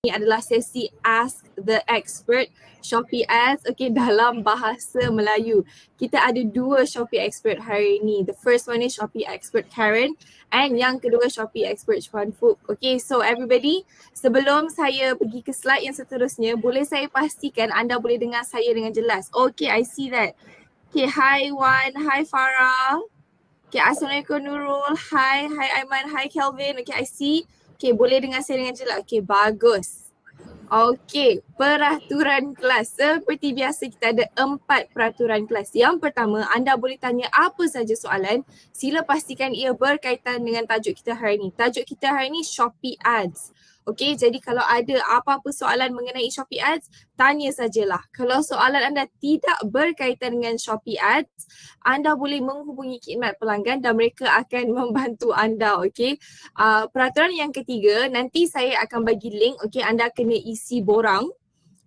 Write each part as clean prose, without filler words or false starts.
Ini adalah sesi Ask the Expert Shopee Ads, okay, dalam bahasa Melayu. Kita ada dua Shopee Expert hari ini. The first one is Shopee Expert Karen and yang kedua Shopee Expert Chuan Fook. Okay, so everybody, sebelum saya pergi ke slide yang seterusnya, boleh saya pastikan anda boleh dengar saya dengan jelas. Okay, I see that. Okay, hi Wan, hi Farah. Okay, Assalamualaikum Nurul, hi Aiman, hi Kelvin. Okay, I see. Okay, boleh dengar saya dengan jelas. Okay, bagus. Okay, peraturan kelas. Seperti biasa kita ada 4 peraturan kelas. Yang pertama, anda boleh tanya apa saja soalan. Sila pastikan ia berkaitan dengan tajuk kita hari ini. Tajuk kita hari ini Shopee Ads. Okay, jadi kalau ada apa-apa soalan mengenai Shopee Ads, tanya sajalah. Kalau soalan anda tidak berkaitan dengan Shopee Ads, anda boleh menghubungi khidmat pelanggan dan mereka akan membantu anda. Okay, peraturan yang ketiga, nanti saya akan bagi link. Okay, anda kena isi borang.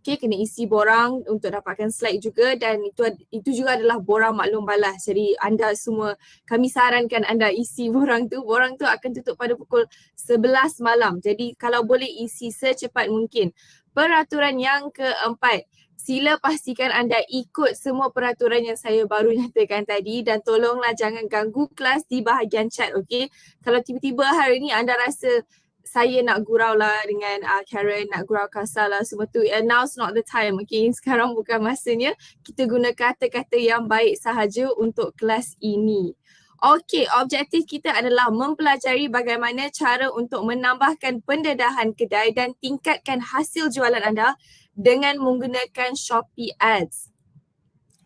Okay, kena isi borang untuk dapatkan slide juga dan itu juga adalah borang maklum balas. Jadi anda semua, kami sarankan anda isi borang tu. Borang tu akan tutup pada pukul 11 malam. Jadi kalau boleh isi secepat mungkin. Peraturan yang keempat, sila pastikan anda ikut semua peraturan yang saya baru nyatakan tadi dan tolonglah jangan ganggu kelas di bahagian chat, okay? Kalau tiba-tiba hari ni anda rasa saya nak gurau lah dengan Karen, nak gurau kasar lah semua tu. Now's not the time, okay? Sekarang bukan masanya. Kita guna kata-kata yang baik sahaja untuk kelas ini. Okay, objektif kita adalah mempelajari bagaimana cara untuk menambahkan pendedahan kedai dan tingkatkan hasil jualan anda dengan menggunakan Shopee Ads.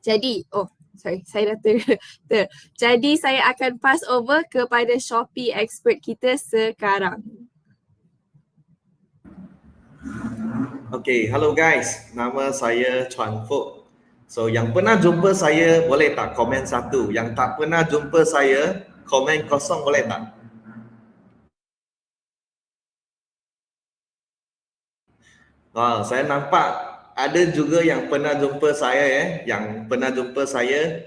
Jadi, saya dah Jadi saya akan pass over kepada Shopee Expert kita sekarang. Okay, hello guys. Nama saya Chuan Fook. So, yang pernah jumpa saya boleh tak komen 1? Yang tak pernah jumpa saya, komen 0 boleh tak? Wow, saya nampak ada juga yang pernah jumpa saya Yang pernah jumpa saya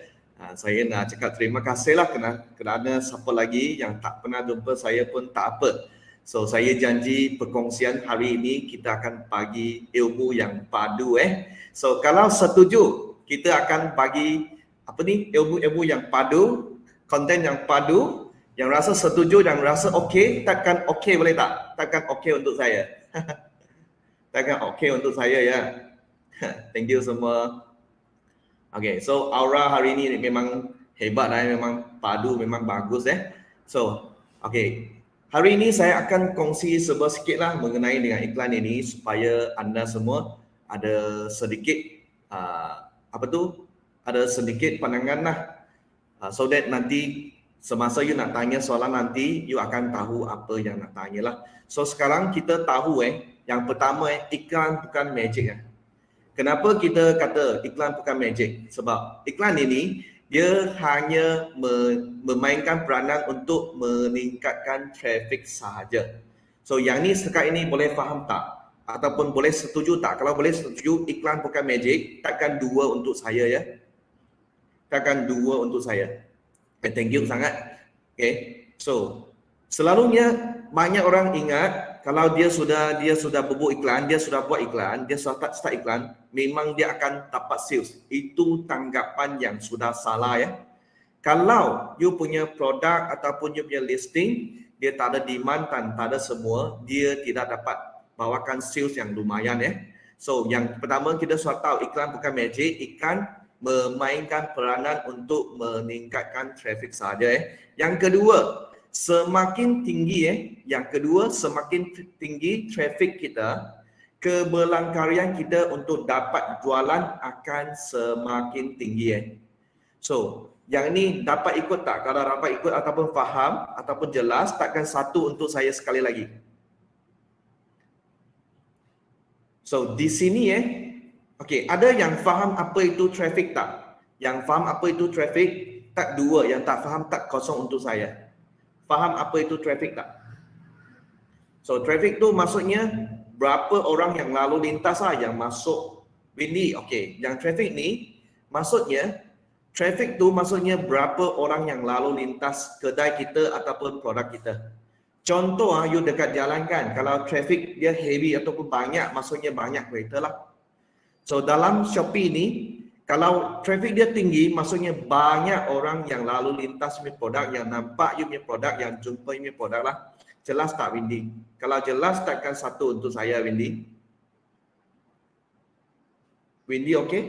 nak cakap terima kasih lah kerana siapa lagi yang tak pernah jumpa saya pun tak apa. So saya janji perkongsian hari ini kita akan bagi ilmu yang padu So kalau setuju kita akan bagi ilmu-ilmu yang padu, konten yang padu. Yang rasa setuju, yang rasa okey, takkan okey boleh tak? Takkan okey untuk saya. Takkan okey untuk saya ya. Thank you semua. Okay, so aura hari ini memang hebat memang padu, memang bagus So, okay. Hari ini saya akan kongsi sedikit lah mengenai dengan iklan ini supaya anda semua ada sedikit ada sedikit pandangan lah, so that nanti semasa you nak tanya soalan nanti you akan tahu apa yang nak tanya lah. So sekarang kita tahu yang pertama iklan bukan magic Kenapa kita kata iklan bukan magic? Sebab iklan ini dia hanya memainkan peranan untuk meningkatkan traffic sahaja. So yang ni sekarang ini boleh faham tak? Ataupun boleh setuju tak? Kalau boleh setuju, iklan bukan magic, takkan 2 untuk saya Takkan 2 untuk saya. Okay, thank you sangat. Okay, so selalunya banyak orang ingat kalau dia sudah buat iklan, dia sudah start iklan, memang dia akan dapat sales. Itu tanggapan yang sudah salah Kalau you punya produk ataupun you punya listing, dia tak ada demand dan tak ada semua, dia tidak dapat bawakan sales yang lumayan So yang pertama kita sudah tahu iklan bukan magic, iklan memainkan peranan untuk meningkatkan traffic sahaja Yang kedua, semakin tinggi traffic kita, keberlangkarian kita untuk dapat jualan akan semakin tinggi So, yang ni dapat ikut tak? Kalau dapat ikut ataupun faham ataupun jelas, takkan 1 untuk saya sekali lagi. So, di sini okay, ada yang faham apa itu traffic tak? Yang faham apa itu traffic, tak 2. Yang tak faham tak 0 untuk saya. Faham apa itu traffic tak? So traffic tu maksudnya berapa orang yang lalu lintas yang masuk ini. Okey, yang traffic ni maksudnya berapa orang yang lalu lintas kedai kita ataupun produk kita. Contoh you dekat jalan kan, kalau traffic dia heavy ataupun banyak, maksudnya banyak kereta lah. So dalam Shopee ni, kalau traffic dia tinggi, maksudnya banyak orang yang lalu lintas punya produk, yang nampak you punya produk, yang jumpa you punya produk lah. Jelas tak Windy? Kalau jelas, tekan 1 untuk saya Windy. Windy okey?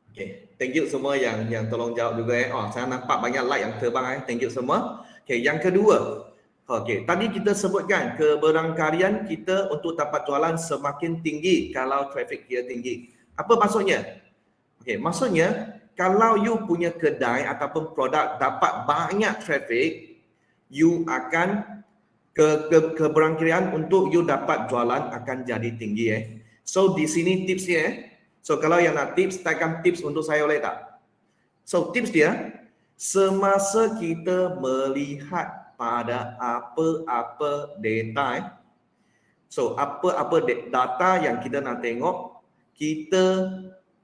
Okay, thank you semua yang tolong jawab juga Oh, saya nampak banyak like yang terbang Thank you semua. Okay, yang kedua. Okay, tadi kita sebutkan keberangkarian kita untuk dapat jualan semakin tinggi kalau traffic dia tinggi. Apa maksudnya? Okay, maksudnya kalau you punya kedai ataupun produk dapat banyak traffic, you akan keberangkarian untuk you dapat jualan akan jadi tinggi So di sini tipsnya So kalau yang nak tips, tekan tips untuk saya boleh tak? So tips dia, semasa kita melihat pada apa-apa data So apa-apa data yang kita nak tengok, kita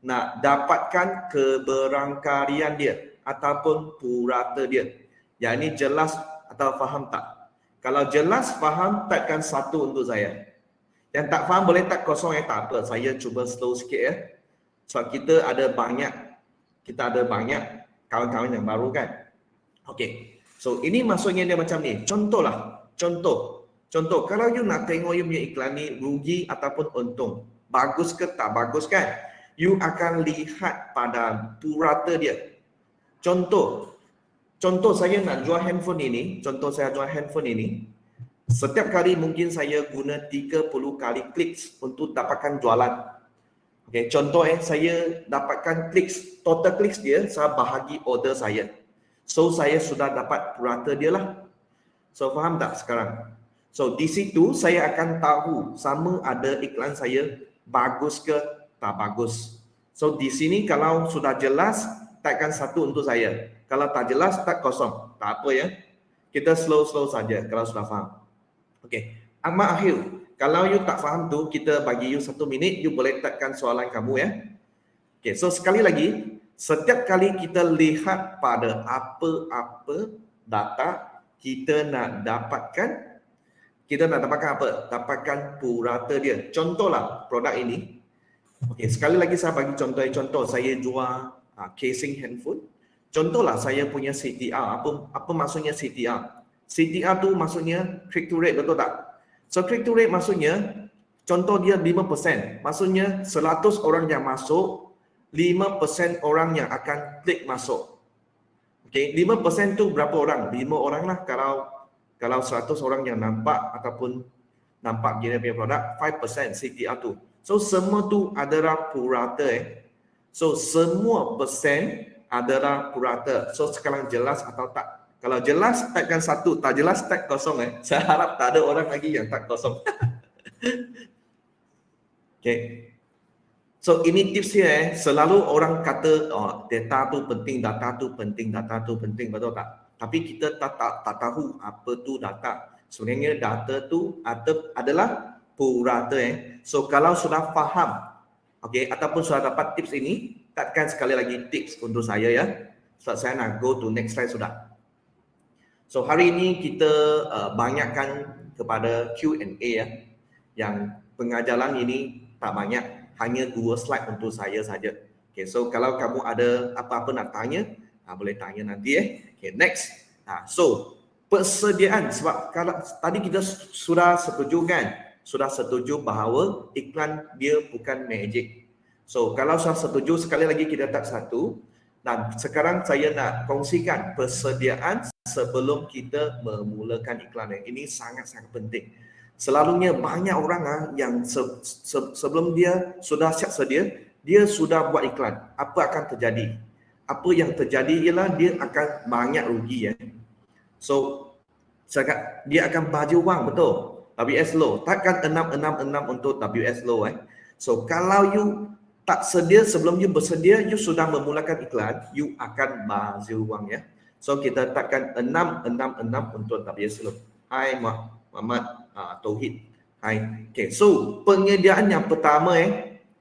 nak dapatkan keberangkarian dia ataupun purata dia. Yang ini jelas atau faham tak? Kalau jelas faham, tekan 1 untuk saya. Yang tak faham boleh tak kosong tak apa. Saya cuba slow sikit Sebab kita ada banyak kawan-kawan yang baru kan. Okey. So ini maksudnya dia macam ni. Contoh. Kalau you nak tengok you punya iklan ni rugi ataupun untung, bagus ke tak bagus kan? You akan lihat pada purata dia. Contoh saya nak jual handphone ini, setiap kali mungkin saya guna 30 kali klik untuk dapatkan jualan. Okay, contoh saya dapatkan total clicks dia, saya bahagi order saya. So saya sudah dapat purata dia lah. So faham tak sekarang? So di situ saya akan tahu sama ada iklan saya bagus ke tak bagus. So di sini kalau sudah jelas, tekan 1 untuk saya. Kalau tak jelas, tak kosong. Tak apa Kita slow saja kalau sudah faham. Okay, amat akhir. Kalau you tak faham tu, kita bagi you 1 minit, you boleh tekan soalan kamu Okay, so sekali lagi, setiap kali kita lihat pada apa-apa data, kita nak dapatkan apa? Dapatkan purata dia. Contohlah produk ini. Okay, sekali lagi saya bagi contoh saya jual casing handphone. Contohlah saya punya CTR. Apa maksudnya CTR? CTR tu maksudnya click to rate, betul tak? So click to rate maksudnya, contoh dia 5%. Maksudnya 100 orang yang masuk, 5% orang yang akan klik masuk. Okay, 5% tu berapa orang? 5 orang lah kalau 100 orang yang nampak ataupun nampak dia punya produk, 5% CTR tu. So semua tu adalah purata So semua persen adalah purata. So sekarang jelas atau tak? Kalau jelas, tekan 1. Tak jelas, tag kosong Saya harap tak ada orang lagi yang tag kosong. Okay. So ini tips dia Selalu orang kata data tu penting, betul tak? Tapi kita tak tahu apa tu data. Sebenarnya data tu adalah purata So kalau sudah faham, okay, ataupun sudah dapat tips ini, tekan sekali lagi tips untuk saya Sebab saya nak go to next slide sudah. So hari ini kita banyakkan kepada Q&A Yang pengajaran ini tak banyak, hanya 2 slide untuk saya saja. Okay, so kalau kamu ada apa-apa nak tanya, boleh tanya nanti Okay, next. So persediaan, sebab kalau tadi kita sudah setuju bahawa iklan dia bukan magic. So kalau sudah setuju, sekali lagi kita tak 1. Dan sekarang saya nak kongsikan persediaan sebelum kita memulakan iklan Ini sangat-sangat penting. Selalunya banyak orang yang sebelum dia sudah siap sedia, dia sudah buat iklan. Apa akan terjadi? Apa yang terjadi ialah dia akan banyak rugi So dia akan baju wang, betul. WS low. Takkan 666 untuk WS low So kalau you tak sedia, sebelum you bersedia, you sudah memulakan iklan, you akan baju wang So kita takkan 666 untuk WS low. Hai Muhammad Tauhid. Hai. Okay, so penyediaan yang pertama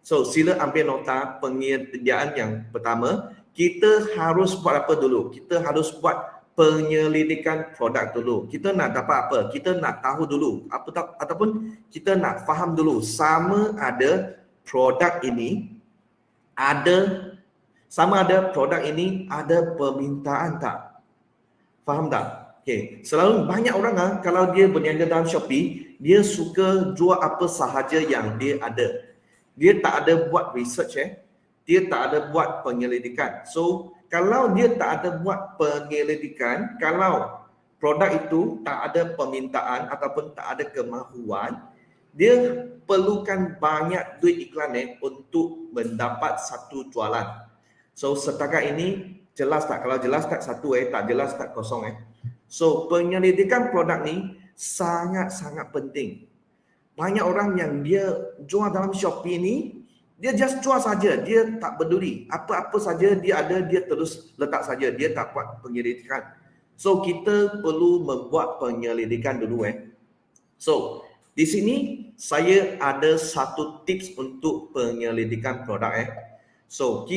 so sila ambil nota penyediaan yang pertama. Kita harus buat apa dulu? Kita harus buat penyelidikan produk dulu. Kita nak dapat apa? Kita nak tahu dulu ataupun kita nak faham dulu sama ada produk ini ada permintaan tak? Faham tak? Okay. Selalu banyak orang kalau dia berniaga dalam Shopee, dia suka jual apa sahaja yang dia ada. Dia tak ada buat research dia tak ada buat penyelidikan. So kalau dia tak ada buat penyelidikan, kalau produk itu tak ada permintaan ataupun tak ada kemahuan, dia perlukan banyak duit iklan untuk mendapat satu jualan. So setakat ini jelas tak? Kalau jelas tak satu tak jelas tak kosong So penyelidikan produk ni sangat-sangat penting. Banyak orang yang dia jual dalam Shopee ni, dia just jual saja, dia tak peduli. Apa-apa saja dia ada, dia terus letak saja, dia tak buat penyelidikan. So kita perlu membuat penyelidikan dulu So di sini saya ada satu tips untuk penyelidikan produk So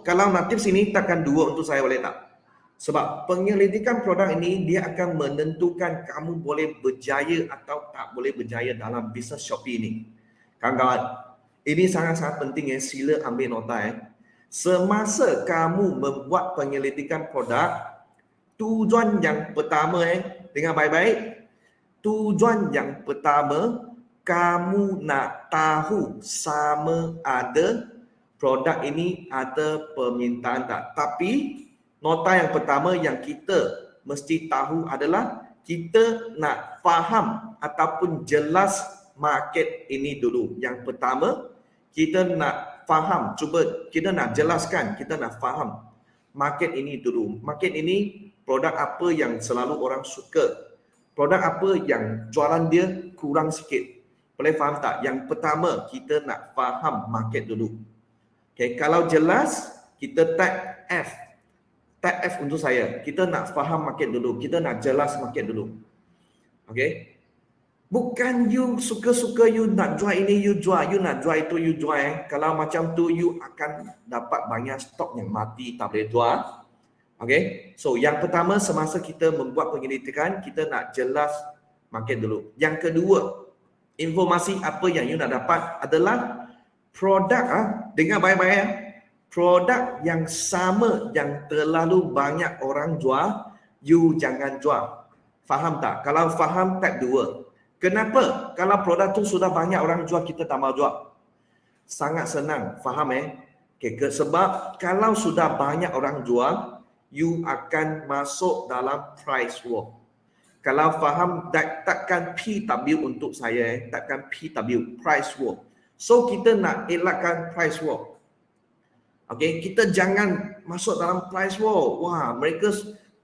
kalau nak tips ini takkan dua untuk saya, boleh tak? Sebab penyelidikan produk ini dia akan menentukan kamu boleh berjaya atau tak boleh berjaya dalam bisnes Shopee ini. Kawan-kawan, ini sangat-sangat penting sila ambil nota Semasa kamu membuat penyelidikan produk, tujuan yang pertama dengar baik-baik. Tujuan yang pertama, kamu nak tahu sama ada produk ini ada permintaan tak. Tapi nota yang pertama yang kita mesti tahu adalah kita nak faham ataupun jelas market ini dulu. Yang pertama, kita nak faham, kita nak jelaskan, kita nak faham market ini dulu. Market ini produk apa yang selalu orang suka, produk apa yang jualan dia kurang sikit. Boleh faham tak? Yang pertama, kita nak faham market dulu. Okay, kalau jelas, kita tag F. Tag F untuk saya. Kita nak faham market dulu, kita nak jelas market dulu. Okay. Bukan you suka-suka you nak jual ini, you jual, you nak jual itu, you jual. Kalau macam tu, you akan dapat banyak stok yang mati, tak boleh jual. Okay. So, yang pertama, semasa kita membuat penyelidikan, kita nak jelas market dulu. Yang kedua, informasi apa yang you nak dapat adalah produk. Dengar baik-baik. Produk yang sama yang terlalu banyak orang jual, you jangan jual. Faham tak? Kalau faham, tag 2. Kenapa? Kalau produk tu sudah banyak orang jual, kita tak mau jual. Sangat senang, faham Okay, sebab kalau sudah banyak orang jual, you akan masuk dalam price war. Kalau faham, takkan PW untuk saya, takkan PW, price war. So kita nak elakkan price war. Okay, kita jangan masuk dalam price war. Wah, mereka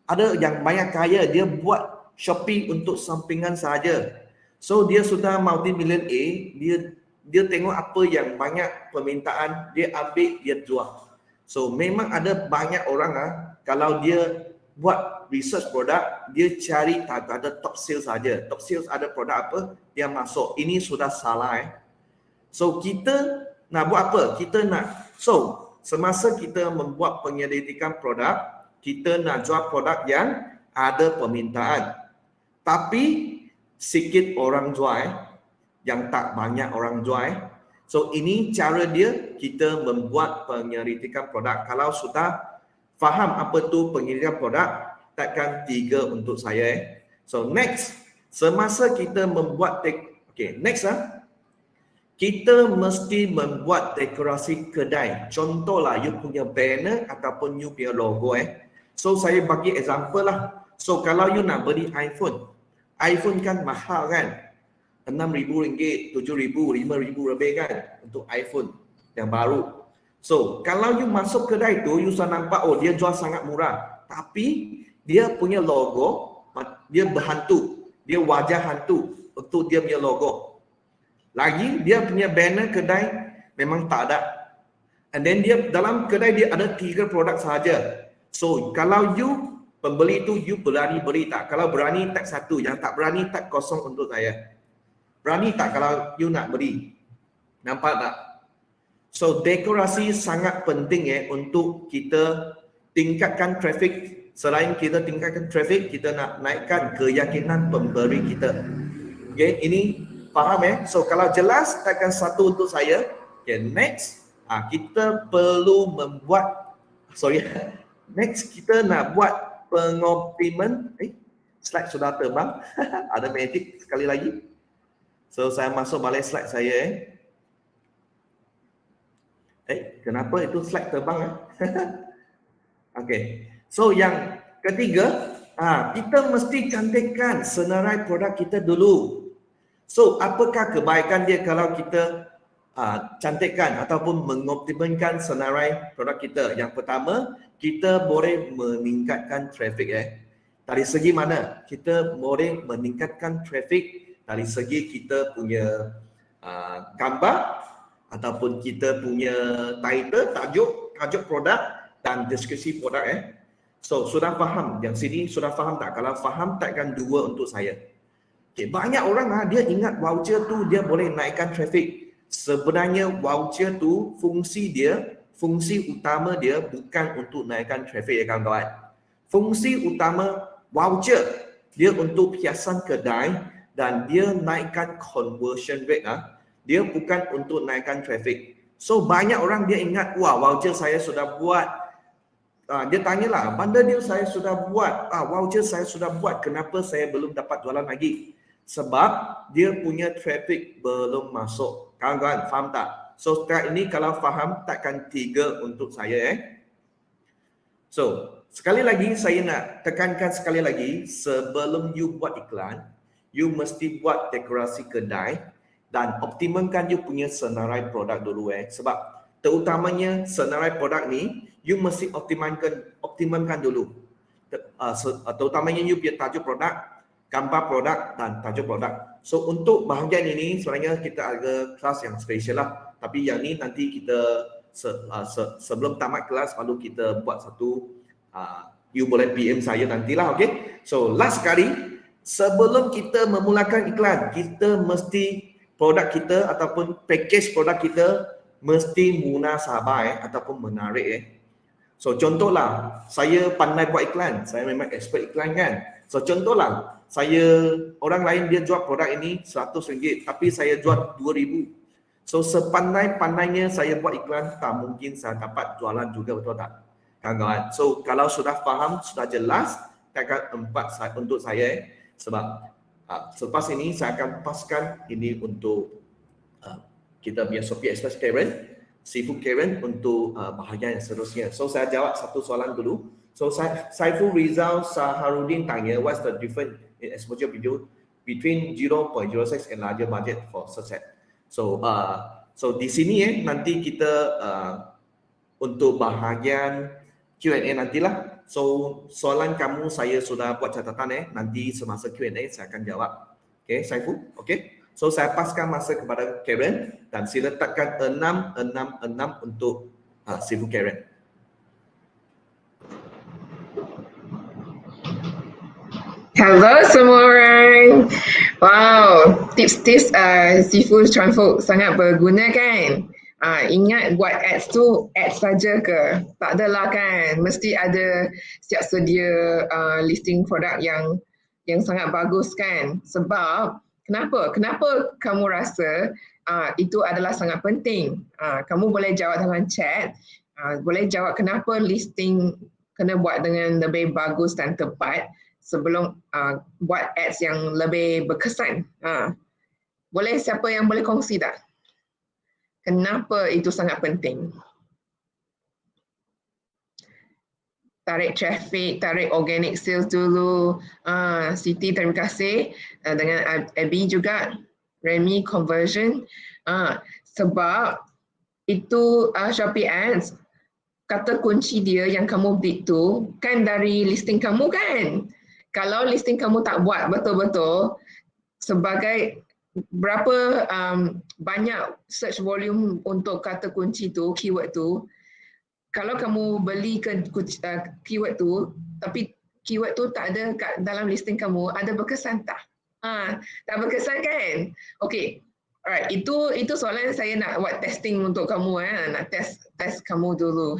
ada yang banyak kaya, dia buat Shopee untuk sampingan saja. So dia sudah multi-millionaire, dia tengok apa yang banyak permintaan, dia ambil, dia jual. So memang ada banyak orang kalau dia buat research produk, dia cari tak ada top sales saja. Top sales ada produk apa, dia masuk. Ini sudah salah So kita nak buat apa? Semasa kita membuat penyelidikan produk, kita nak jual produk yang ada permintaan. Tapi sikit orang jual, yang tak banyak orang jual. So ini cara dia, kita membuat penyelidikan produk. Kalau sudah faham apa tu penyelidikan produk, takkan 3 untuk saya. So next, semasa kita membuat next kita mesti membuat dekorasi kedai. Contohlah you punya banner ataupun you punya logo So saya bagi example lah. So kalau you nak beli iPhone kan mahal kan? RM6,000, RM7,000, RM5,000 lebih kan untuk iPhone yang baru. So, kalau you masuk kedai tu, you sudah nampak, oh dia jual sangat murah. Tapi, dia punya logo, dia berhantu. Dia wajah hantu untuk dia punya logo. Lagi, dia punya banner kedai memang tak ada. And then, dalam kedai dia ada 3 produk sahaja. So, kalau you pembeli tu, you berani beli tak? Kalau berani, tag 1. Yang tak berani, tag 0 untuk saya. Berani tak kalau you nak beli? Nampak tak? So, dekorasi sangat penting untuk kita tingkatkan traffic Selain kita tingkatkan traffic, kita nak naikkan keyakinan pemberi kita. Okay, ini faham ya? So kalau jelas, tekan 1 untuk saya. Okay, next, kita perlu membuat, next kita nak buat pengoptiman. Slide sudah terbang. Ada magic sekali lagi. So saya masuk balik slide saya. Kenapa itu slide terbang? Okay. So yang ketiga, kita mesti cantikkan senarai produk kita dulu. So apakah kebaikan dia kalau kita cantikkan ataupun mengoptimalkan senarai produk kita? Yang pertama, kita boleh meningkatkan traffic. Dari segi mana? Kita boleh meningkatkan traffic dari segi kita punya gambar ataupun kita punya title, tajuk produk dan deskripsi produk. So sudah faham? Yang sini sudah faham tak? Kalau faham, tekan 2 untuk saya. Okay, banyak orang dia ingat voucher tu dia boleh naikkan traffic. Sebenarnya voucher tu fungsi utama dia bukan untuk naikkan traffic ya kawan-kawan. Fungsi utama voucher dia untuk hiasan kedai dan dia naikkan conversion rate. Dia bukan untuk naikkan traffic. So banyak orang dia ingat, wah voucher saya sudah buat. Dia tanyalah, bundle deal saya sudah buat, voucher saya sudah buat, kenapa saya belum dapat jualan lagi? Sebab dia punya traffic belum masuk. Kawan-kawan, faham tak? So sekarang ini kalau faham, tekan 3 untuk saya. So, sekali lagi saya nak tekankan sekali lagi, sebelum you buat iklan, you mesti buat dekorasi kedai dan optimalkan you punya senarai produk dulu. Sebab terutamanya senarai produk ni, you mesti optimalkan dulu. Terutamanya you punya tajuk produk, gambar produk dan tajuk produk. So untuk bahagian ini sebenarnya kita ada kelas yang spesial lah. Tapi yang ni nanti kita sebelum tamat kelas baru kita buat satu. You boleh PM saya nantilah, okay? So last kali sebelum kita memulakan iklan, kita mesti produk kita ataupun package produk kita mesti munasabah ataupun menarik. So contohlah, saya pandai buat iklan, saya memang expert iklan kan. So contohlah, orang lain dia jual produk ini RM100 tapi saya jual RM2,000. So sepandai-pandainya saya buat iklan, tak mungkin saya dapat jualan juga, betul tak? Kawan-kawan. So kalau sudah faham, sudah jelas, tekan 4 untuk saya. Sebab selepas ini saya akan paskan ini untuk kita punya Shopee Express Karen, Seafood Karen untuk bahagian yang seterusnya. So saya jawab satu soalan dulu. So Saiful Rizal Saharudin tanya, what's the difference in exposure video between 0.06 and larger budget for search ad? So di sini nanti kita untuk bahagian Q&A nantilah. So soalan kamu saya sudah buat catatan nanti semasa Q&A saya akan jawab. Okay, Saiful? Okay. So saya paskan masa kepada Karen dan sila tekan 666 untuk Seafood Karen. Hello semua orang. Wow, tips-tips seafood transport sangat berguna kan? Ingat buat ads tu ads saja ke? Tak adalah kan? Mesti ada siap sedia listing produk yang sangat bagus kan? Sebab kenapa kamu rasa itu adalah sangat penting? Kamu boleh jawab dalam chat. Boleh jawab kenapa listing kena buat dengan lebih bagus dan tepat sebelum buat ads yang lebih berkesan. Boleh, siapa yang boleh kongsi tak? Kenapa itu sangat penting? Tarik traffic, tarik organic sales dulu. Siti, terima kasih. Dengan Abby juga, Remy, conversion. Sebab itu Shopee Ads, kata kunci dia yang kamu bid tu kan dari listing kamu kan? Kalau listing kamu tak buat betul-betul, sebagai berapa banyak search volume untuk kata kunci tu, keyword tu, kalau kamu beli keyword tu, tapi keyword tu tak ada kat dalam listing kamu, ada berkesan tak? Tak berkesan kan? Okey, Alright, itu soalan saya nak buat testing untuk kamu, nak test kamu dulu.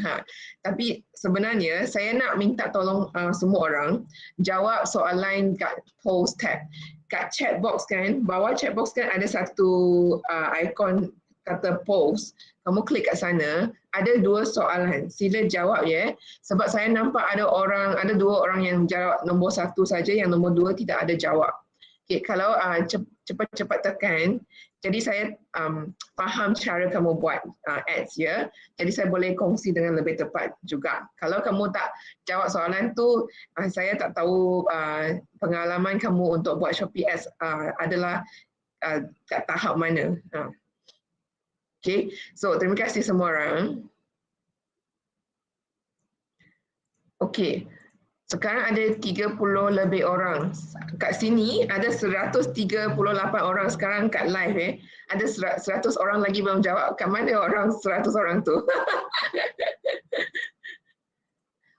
Tapi sebenarnya saya nak minta tolong semua orang jawab soalan kat post tab. Kat chat box kan, bawah chat box kan ada satu ikon kata post. Kamu klik kat sana, ada 2 soalan. Sila jawab ya. Sebab saya nampak ada 2 orang yang jawab nombor 1 saja, yang nombor 2 tidak ada jawab. Okay, kalau cepat-cepat tekan, jadi saya faham cara kamu buat ads ya. Jadi saya boleh kongsi dengan lebih tepat juga. Kalau kamu tak jawab soalan tu, saya tak tahu pengalaman kamu untuk buat Shopee ads adalah kat tahap mana. Okay, so terima kasih semua orang. Okay. Sekarang ada 30 lebih orang. Kat sini ada 138 orang sekarang kat live. Ada 100 orang lagi belum jawab. Kat mana orang 100 orang tu?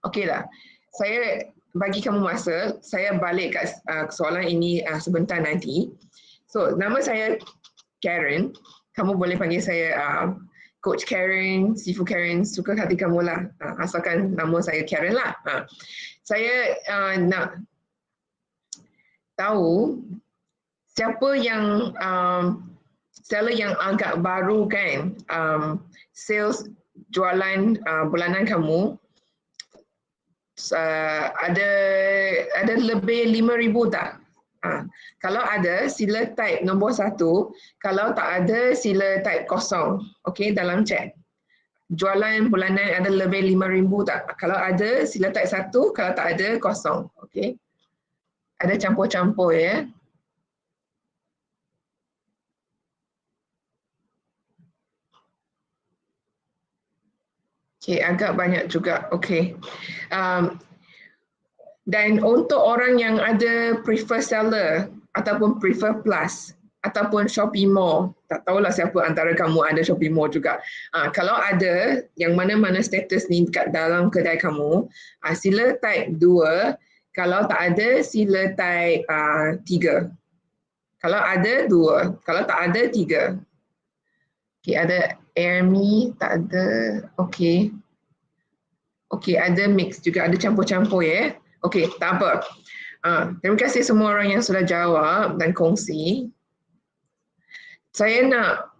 Okeylah. Saya bagi kamu masa. Saya balik kat soalan ini sebentar nanti. So, nama saya Karen. Kamu boleh panggil saya Coach Karen, Sifu Karen, suka hati kamu lah. Asalkan nama saya Karen lah. Saya nak tahu siapa yang seller yang agak baru kan, sales jualan bulanan kamu ada lebih 5,000 tak? Kalau ada, sila type nombor 1. Kalau tak ada, sila type kosong. Okay, dalam chat. Jualan bulanan ada lebih 5,000 tak? Kalau ada, sila type 1. Kalau tak ada, kosong. Okay. Ada campur-campur ya. Okay, agak banyak juga. Okay. Dan untuk orang yang ada prefer seller ataupun prefer plus ataupun Shopee Mall, tak tahulah siapa antara kamu ada Shopee Mall juga. Kalau ada yang mana-mana status ni kat dalam kedai kamu, sila type 2. Kalau tak ada, sila type 3. Kalau ada, 2. Kalau tak ada, 3. Okay, ada Airme, tak ada. Okay. Okay, ada mix juga, ada campur-campur ya. Okay, tak apa. Terima kasih semua orang yang sudah jawab dan kongsi. Saya nak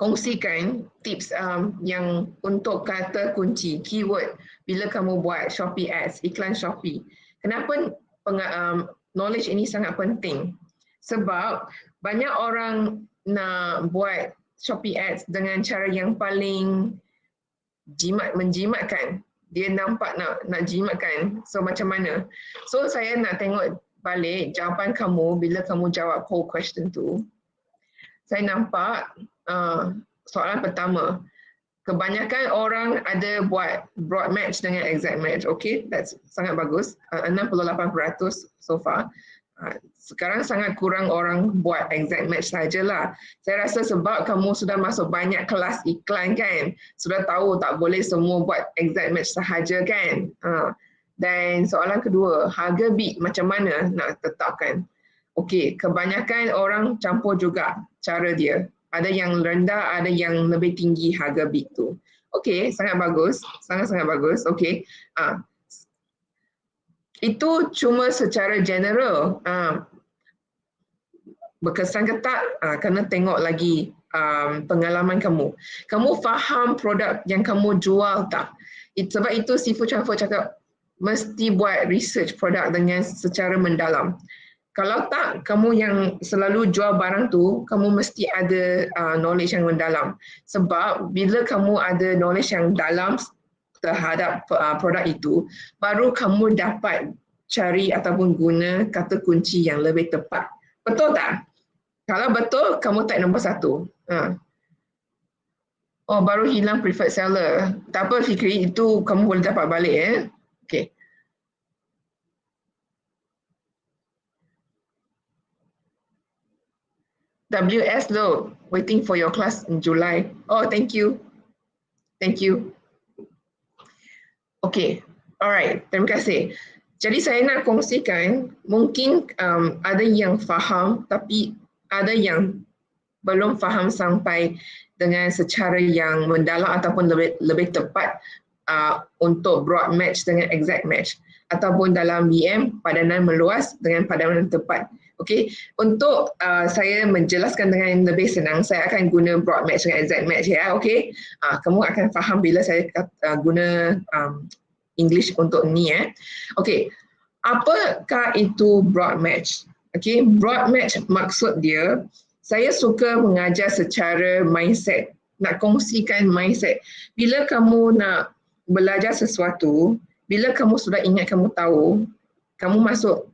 kongsikan tips yang untuk kata kunci, keyword bila kamu buat Shopee ads, iklan Shopee. Kenapa knowledge ini sangat penting? Sebab banyak orang nak buat Shopee ads dengan cara yang paling menjimatkan. Dia nampak nak jimatkan. So macam mana? So saya nak tengok balik jawapan kamu bila kamu jawab poll question tu. Saya nampak soalan pertama, kebanyakan orang ada buat broad match dengan exact match. Okay, that's sangat bagus. 68% so far. Sekarang sangat kurang orang buat exact match sajalah. Saya rasa sebab kamu sudah masuk banyak kelas iklan kan, sudah tahu tak boleh semua buat exact match sahaja kan. Dan soalan kedua, harga bid macam mana nak tetapkan? Okey, kebanyakan orang campur juga cara dia. Ada yang rendah, ada yang lebih tinggi harga bid tu. Okey, sangat bagus. Sangat-sangat bagus. Okey. Itu cuma secara general. Berkesan ke tak? Kena tengok lagi pengalaman kamu. Kamu faham produk yang kamu jual tak? Sebab itu Sifu Chanfo cakap mesti buat research produk dengan secara mendalam. Kalau tak, kamu yang selalu jual barang tu, kamu mesti ada knowledge yang mendalam. Sebab bila kamu ada knowledge yang dalam terhadap produk itu, baru kamu dapat cari ataupun guna kata kunci yang lebih tepat. Betul tak? Kalau betul, kamu type nombor 1. Oh, baru hilang preferred seller. Tak apa Fikri, itu kamu boleh dapat balik ya. Okay. WS low, waiting for your class in July. Oh, thank you. Thank you. Okay, alright, terima kasih. Jadi saya nak kongsikan, mungkin ada yang faham tapi ada yang belum faham sampai dengan secara yang mendalam ataupun lebih tepat untuk broad match dengan exact match, ataupun dalam BM padanan meluas dengan padanan tepat. Okey, untuk saya menjelaskan dengan lebih senang, saya akan guna broad match dengan exact match ya. Okey, kamu akan faham bila saya guna English untuk ni ya. Okey, apakah itu broad match? Okey, broad match maksud dia, saya suka mengajar secara mindset, nak kongsikan mindset. Bila kamu nak belajar sesuatu, bila kamu sudah ingat kamu tahu, kamu masuk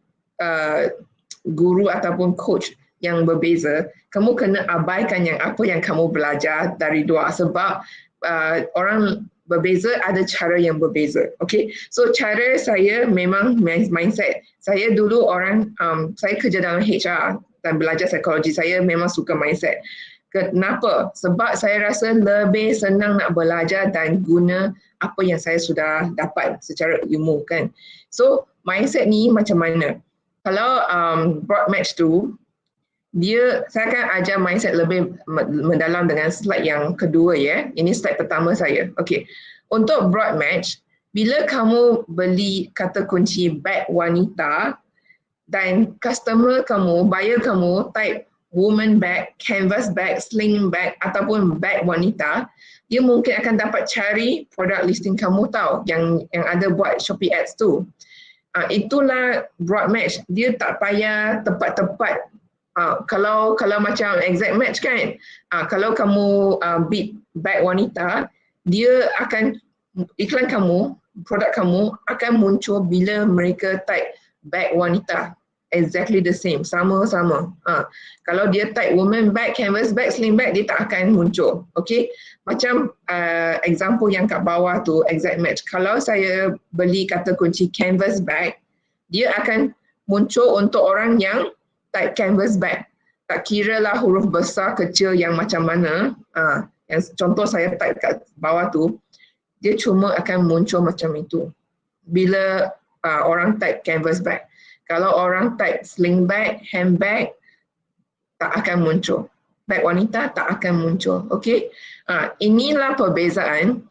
guru ataupun coach yang berbeza, kamu kena abaikan yang apa yang kamu belajar dari luar, sebab orang berbeza ada cara yang berbeza. Okay, so cara saya memang mindset. Saya dulu saya kerja dalam HR dan belajar psikologi, saya memang suka mindset. Kenapa? Sebab saya rasa lebih senang nak belajar dan guna apa yang saya sudah dapat secara ilmu kan. So mindset ni macam mana? Kalau broad match tu, saya akan ajar mindset lebih mendalam dengan slide yang kedua ya. Ini slide pertama saya. Okey. Untuk broad match, bila kamu beli kata kunci bag wanita dan customer kamu, buyer kamu type woman bag, canvas bag, sling bag ataupun bag wanita, dia mungkin akan dapat cari produk listing kamu tahu yang ada buat Shopee Ads tu. Itulah broad match. Dia tak payah tepat-tepat. Kalau macam exact match kan, kalau kamu bid bag wanita, dia akan iklan kamu, produk kamu akan muncul bila mereka type bag wanita. Exactly the same, sama-sama. Kalau dia type woman bag, canvas bag, sling bag, dia tak akan muncul. Okay, macam example yang kat bawah tu, exact match. Kalau saya beli kata kunci canvas bag, dia akan muncul untuk orang yang type canvas bag. Tak kira lah huruf besar, kecil yang macam mana. Yang contoh saya type kat bawah tu, dia cuma akan muncul macam itu bila orang type canvas bag. Kalau orang type sling bag, handbag, tak akan muncul. Bag wanita tak akan muncul. Okey. Inilah perbezaan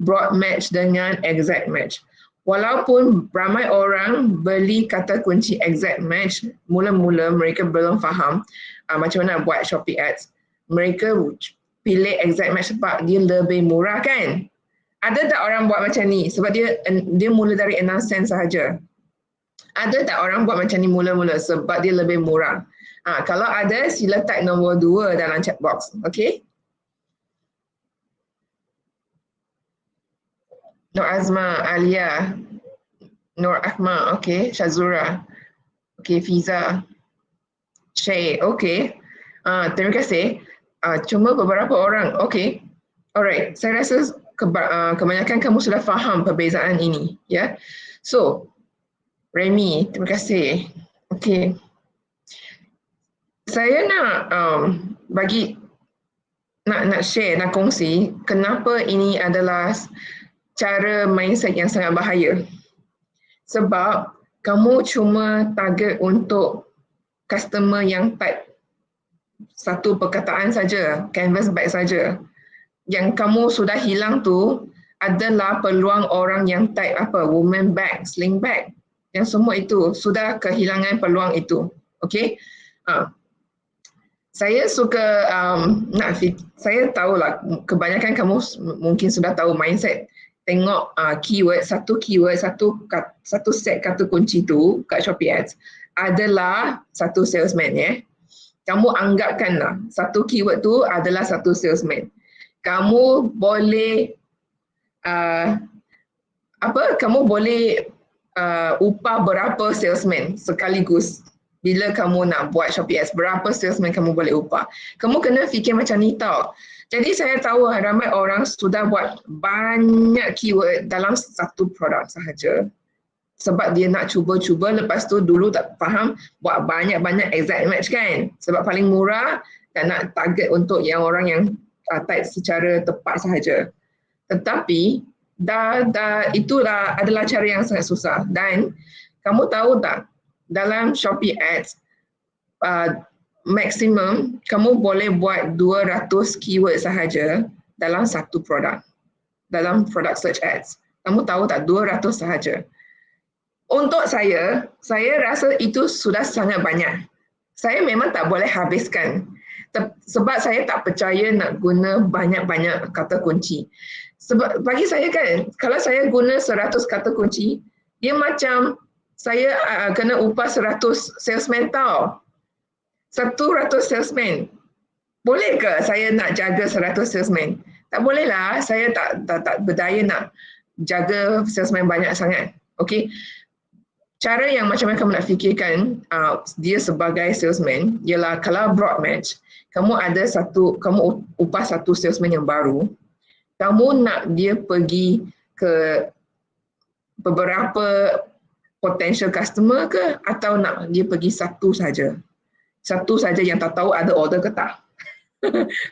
broad match dengan exact match. Walaupun ramai orang beli kata kunci exact match, mula-mula mereka belum faham macam mana buat Shopee Ads. Mereka pilih exact match sebab dia lebih murah kan? Ada tak orang buat macam ni? Sebab dia mula dari 6 sen sahaja. Ada tak orang buat macam ni mula-mula sebab dia lebih murah? Kalau ada, sila type nombor 2 dalam chat box. Okay? Nur Azma, Alia, Nur Ahmad, okay. Shazura, okay. Fiza, Shay, okay. Terima kasih. Cuma beberapa orang, okay. Alright, saya rasa kebanyakan kamu sudah faham perbezaan ini. Ya. So, Remy, terima kasih. Okay. Saya nak nak share, nak kongsi kenapa ini adalah cara mindset yang sangat bahaya. Sebab kamu cuma target untuk customer yang type satu perkataan saja, canvas bag saja. Yang kamu sudah hilang tu adalah peluang orang yang type woman bag, sling bag. Yang semua itu sudah kehilangan peluang itu. Okay? Saya suka saya tahulah kebanyakan kamu mungkin sudah tahu mindset. Tengok keyword, satu set kata kunci tu kat Shopee Ads adalah satu salesman ya. Kamu anggapkanlah satu keyword tu adalah satu salesman. Kamu boleh kamu boleh upah berapa salesman sekaligus. Bila kamu nak buat Shopee Ads, berapa salesman kamu boleh upah. Kamu kena fikir macam ni tau. Jadi saya tahu ramai orang sudah buat banyak keyword dalam satu produk sahaja. Sebab dia nak cuba-cuba, lepas tu dulu tak faham, buat banyak-banyak exact match kan. Sebab paling murah dan nak target untuk yang orang yang type secara tepat sahaja. Tetapi, itulah adalah cara yang sangat susah. Dan kamu tahu tak, dalam Shopee Ads, maksimum kamu boleh buat 200 keyword sahaja dalam satu produk. Dalam product search ads. Kamu tahu tak, 200 sahaja. Untuk saya rasa itu sudah sangat banyak. Saya memang tak boleh habiskan. Sebab saya tak percaya nak guna banyak-banyak kata kunci. Sebab bagi saya kan, kalau saya guna 100 kata kunci, dia macam saya kena upah 100 salesman tau. 100 salesman. Boleh ke saya nak jaga 100 salesman? Tak boleh lah, saya tak berdaya nak jaga salesman banyak sangat. Okay. Cara yang macam mana kamu nak fikirkan dia sebagai salesman ialah kalau broad match, kamu upah satu salesman yang baru, kamu nak dia pergi ke beberapa potential customer ke atau nak dia pergi satu saja? Satu saja yang tak tahu ada order ke tak.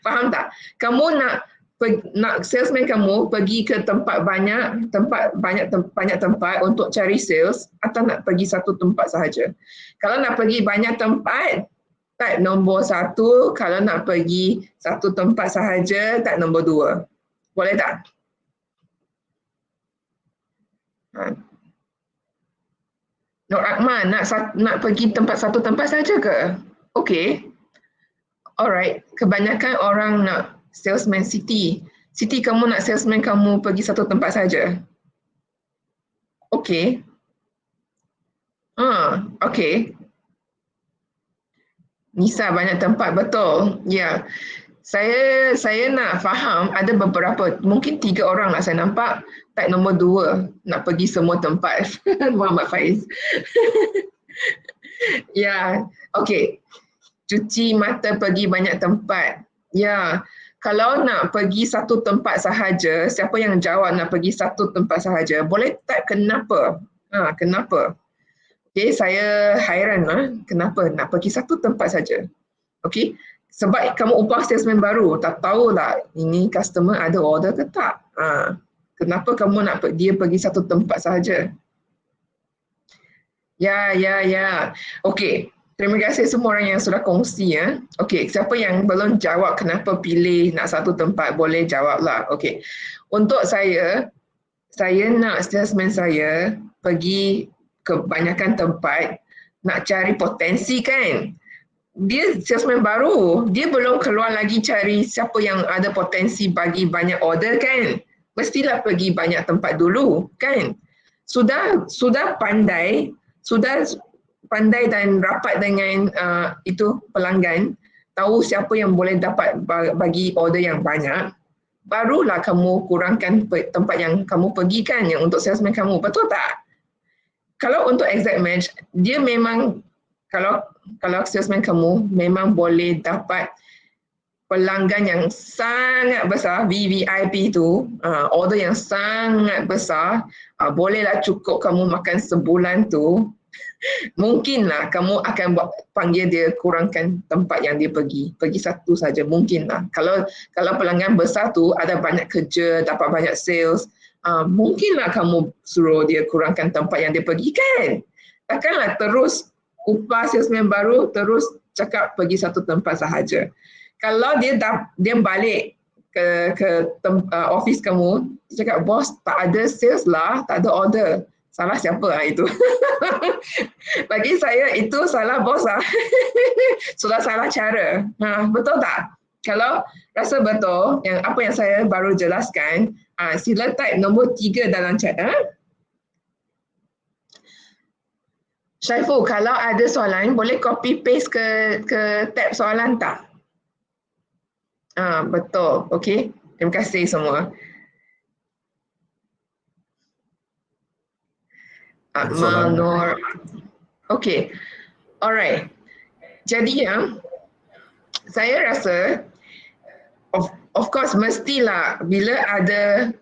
Faham tak? Kamu nak salesman kamu pergi ke banyak tempat untuk cari sales atau nak pergi satu tempat sahaja? Kalau nak pergi banyak tempat, type nombor 1. Kalau nak pergi satu tempat sahaja, type nombor 2. Boleh tak? Nur Akmal nak pergi satu tempat saja ke? Okay. Alright. Kebanyakan orang nak salesman Siti. Siti, kamu nak salesman kamu pergi satu tempat saja? Okay. Okay. Nisa banyak tempat, betul. Ya. Saya nak faham ada beberapa, mungkin 3 orang lah saya nampak, type nombor 2 nak pergi semua tempat. Muhammad Faiz. Ya, okey. Cuci mata pergi banyak tempat. Ya, kalau nak pergi satu tempat sahaja, siapa yang jawab nak pergi satu tempat sahaja, boleh type kenapa? Kenapa? Okey, saya hairan kenapa nak pergi satu tempat saja. Okey, sebab kamu upah salesman baru, tak tahu lah ini customer ada order ke tak. Kenapa kamu nak dia pergi satu tempat sahaja? Ya. Okey. Terima kasih semua orang yang sudah kongsi ya. Okey, siapa yang belum jawab kenapa pilih nak satu tempat, boleh jawablah. Okey. Untuk saya nak salesman saya pergi ke kebanyakan tempat nak cari potensi kan. Dia salesman baru, dia belum keluar lagi cari siapa yang ada potensi bagi banyak order kan. Mestilah pergi banyak tempat dulu kan. Sudah pandai dan rapat dengan itu pelanggan, tahu siapa yang boleh dapat bagi order yang banyak, barulah kamu kurangkan tempat yang kamu pergi kan, yang untuk salesman kamu, betul tak? Kalau untuk exact match, dia memang kalau salesman kamu memang boleh dapat pelanggan yang sangat besar, VVIP tu, order yang sangat besar, bolehlah cukup kamu makan sebulan tu. Mungkinlah kamu akan panggil dia kurangkan tempat yang dia pergi satu saja, mungkinlah. Kalau pelanggan besar tu ada banyak kerja, dapat banyak sales, mungkinlah kamu suruh dia kurangkan tempat yang dia pergi kan. Takkanlah terus upah salesman baru terus cakap pergi satu tempat sahaja. Kalau dia balik ke office kamu, dia cakap bos tak ada sales lah, tak ada order. Salah siapa itu? Bagi saya itu salah bos lah. Sudah salah cara. Betul tak? Kalau rasa betul yang apa yang saya baru jelaskan, sila type nombor 3 dalam chat. Syaiful, kalau ada soalan boleh copy paste ke tab soalan tak? Betul. Okey. Terima kasih semua. Akmal Nur. Okay. Alright. Jadi saya rasa of course mestilah bila ada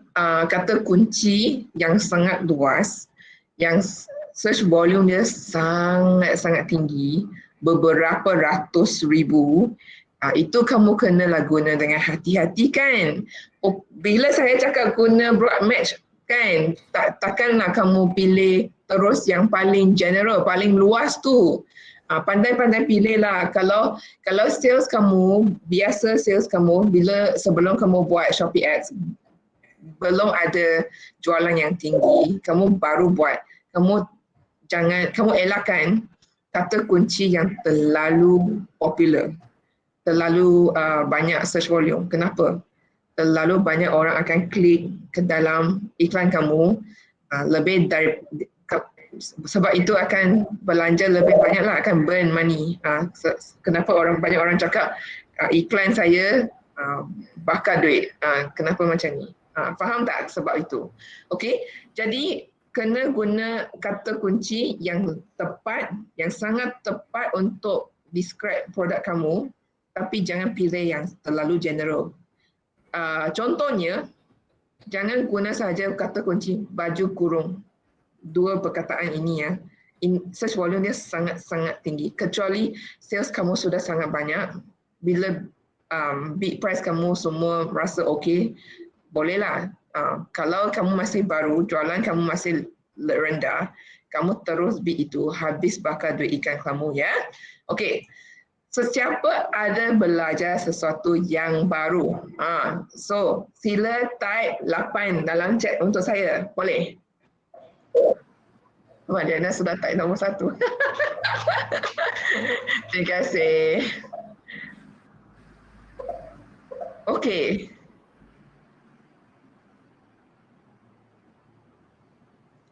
kata kunci yang sangat luas, yang search volume dia sangat tinggi, beberapa ratus ribu, itu kamu kenalah guna dengan hati-hati kan. Bila saya cakap guna broad match kan, takkanlah kamu pilih terus yang paling general, paling luas tu. Pandai-pandai pilih lah. Kalau sales kamu, biasa sales kamu, sebelum kamu buat Shopee Ads, belum ada jualan yang tinggi, kamu baru buat, kamu elakkan kata kunci yang terlalu popular, terlalu banyak search volume. Kenapa? Terlalu banyak orang akan klik ke dalam iklan kamu, lebih dari sebab itu akan belanja lebih banyak lah, akan burn money. Kenapa banyak orang cakap iklan saya bakar duit, kenapa macam ni? Faham tak sebab itu? Okey, jadi kena guna kata kunci yang tepat, yang sangat tepat untuk describe produk kamu, tapi jangan pilih yang terlalu general. Contohnya, jangan guna saja kata kunci baju kurung. Dua perkataan ini ya, search volume dia sangat-sangat tinggi. Kecuali sales kamu sudah sangat banyak, bila bid price kamu semua rasa okey, bolehlah. Kalau kamu masih baru, jualan kamu masih rendah, kamu terus bid itu, habis bakar duit ikan kamu ya. Okey. Sesiapa ada belajar sesuatu yang baru, so sila type 8 dalam chat untuk saya, boleh? Diana sudah type nombor 1. Terima kasih. Okey.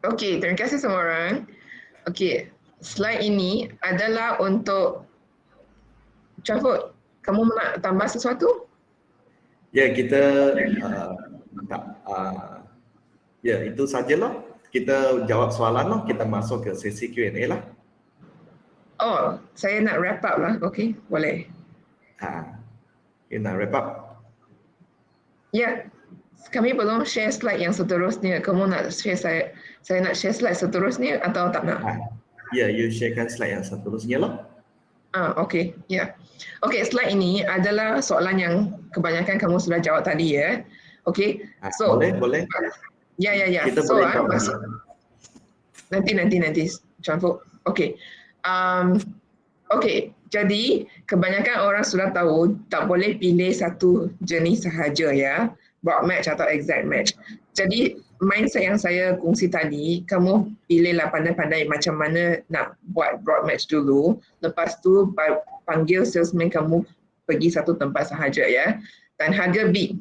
Okey, terima kasih semua orang. Okey, slide ini adalah untuk Syafud, kamu nak tambah sesuatu? Ya, kita ya itu sajalah. Kita jawab soalan lah, kita masuk ke sesi Q&A lah. Oh, saya nak wrap up lah. Okey, boleh. Kita nak wrap up. Ya, kami belum share slide yang seterusnya. Kamu nak share saya nak share slide seterusnya atau tak nak? Ya, you sharekan slide yang seterusnya lah. Okey, ya. Okey, slide ini adalah soalan yang kebanyakan kamu sudah jawab tadi ya. Okey. So, boleh. Ya. Kita So, boleh jawab nanti Syafud. Okey. Okey, jadi kebanyakan orang sudah tahu tak boleh pilih satu jenis sahaja ya, broad match atau exact match. Jadi mindset yang saya kongsi tadi, kamu pilihlah pandai-pandai macam mana nak buat broad match dulu. Lepas tu panggil salesman kamu pergi satu tempat sahaja ya. Dan harga bid.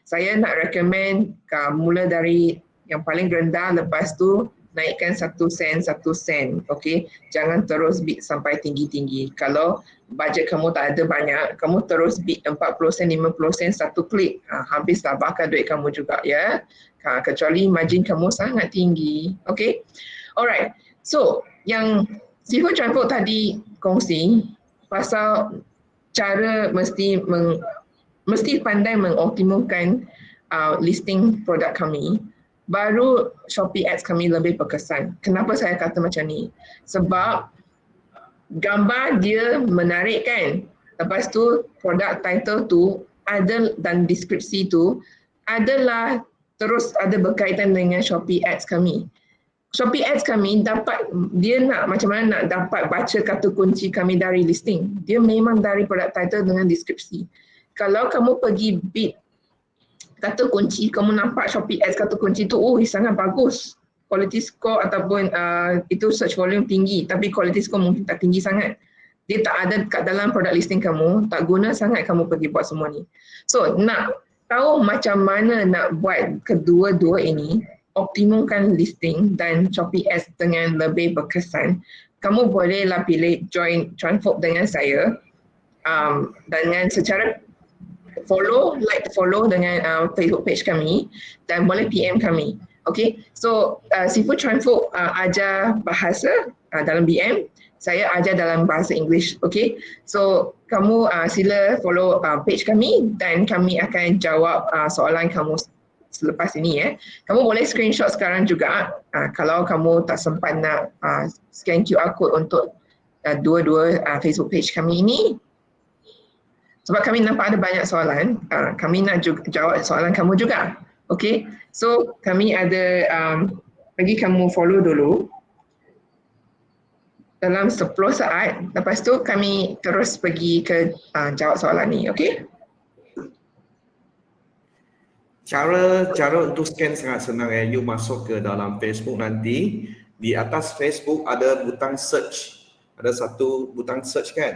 Saya nak recommend mula dari yang paling rendah, lepas tu naikkan 1 sen. Okey, jangan terus bid sampai tinggi-tinggi. Kalau bajet kamu tak ada banyak, kamu terus bid 40 sen, 50 sen satu klik, habislah bakar duit kamu juga ya. Kecuali margin kamu sangat tinggi. Okey, alright. So yang Sifu Transport tadi kongsi pasal cara mesti pandai mengoptimalkan listing produk kami, baru Shopee Ads kami lebih berkesan. Kenapa saya kata macam ni? Sebab gambar dia menarik kan? Lepas tu produk title tu ada dan deskripsi tu adalah terus ada berkaitan dengan Shopee Ads kami. Shopee Ads kami dia nak macam mana nak dapat baca kata kunci kami dari listing. Dia memang dari produk title dengan deskripsi. Kalau kamu pergi bid kata kunci, kamu nampak Shopee Ads kata kunci tu, sangat bagus. Quality score ataupun itu search volume tinggi, tapi quality score mungkin tak tinggi sangat. Dia tak ada kat dalam product listing kamu, tak guna sangat kamu pergi buat semua ni. So, nak tahu macam mana nak buat kedua-dua ini, optimalkan listing dan Shopee Ads dengan lebih berkesan, kamu bolehlah pilih join Transform dengan saya dengan secara follow dengan Facebook page kami dan boleh PM kami. Okay, so Sifu Transform ajar bahasa dalam BM, saya ajar dalam bahasa English. Okay, so kamu sila follow page kami dan kami akan jawab soalan kamu selepas ini ya. Kamu boleh screenshot sekarang juga kalau kamu tak sempat nak scan QR code untuk dua-dua Facebook page kami ini. Sebab kami nampak ada banyak soalan, kami nak jawab soalan kamu juga. Okay, so kami ada bagi kamu follow dulu. dalam 10 saat. Lepas tu kami terus pergi ke jawab soalan ni, okey? Cara untuk scan sangat senang You masuk ke dalam Facebook nanti, di atas Facebook ada butang search. Ada satu butang search kan?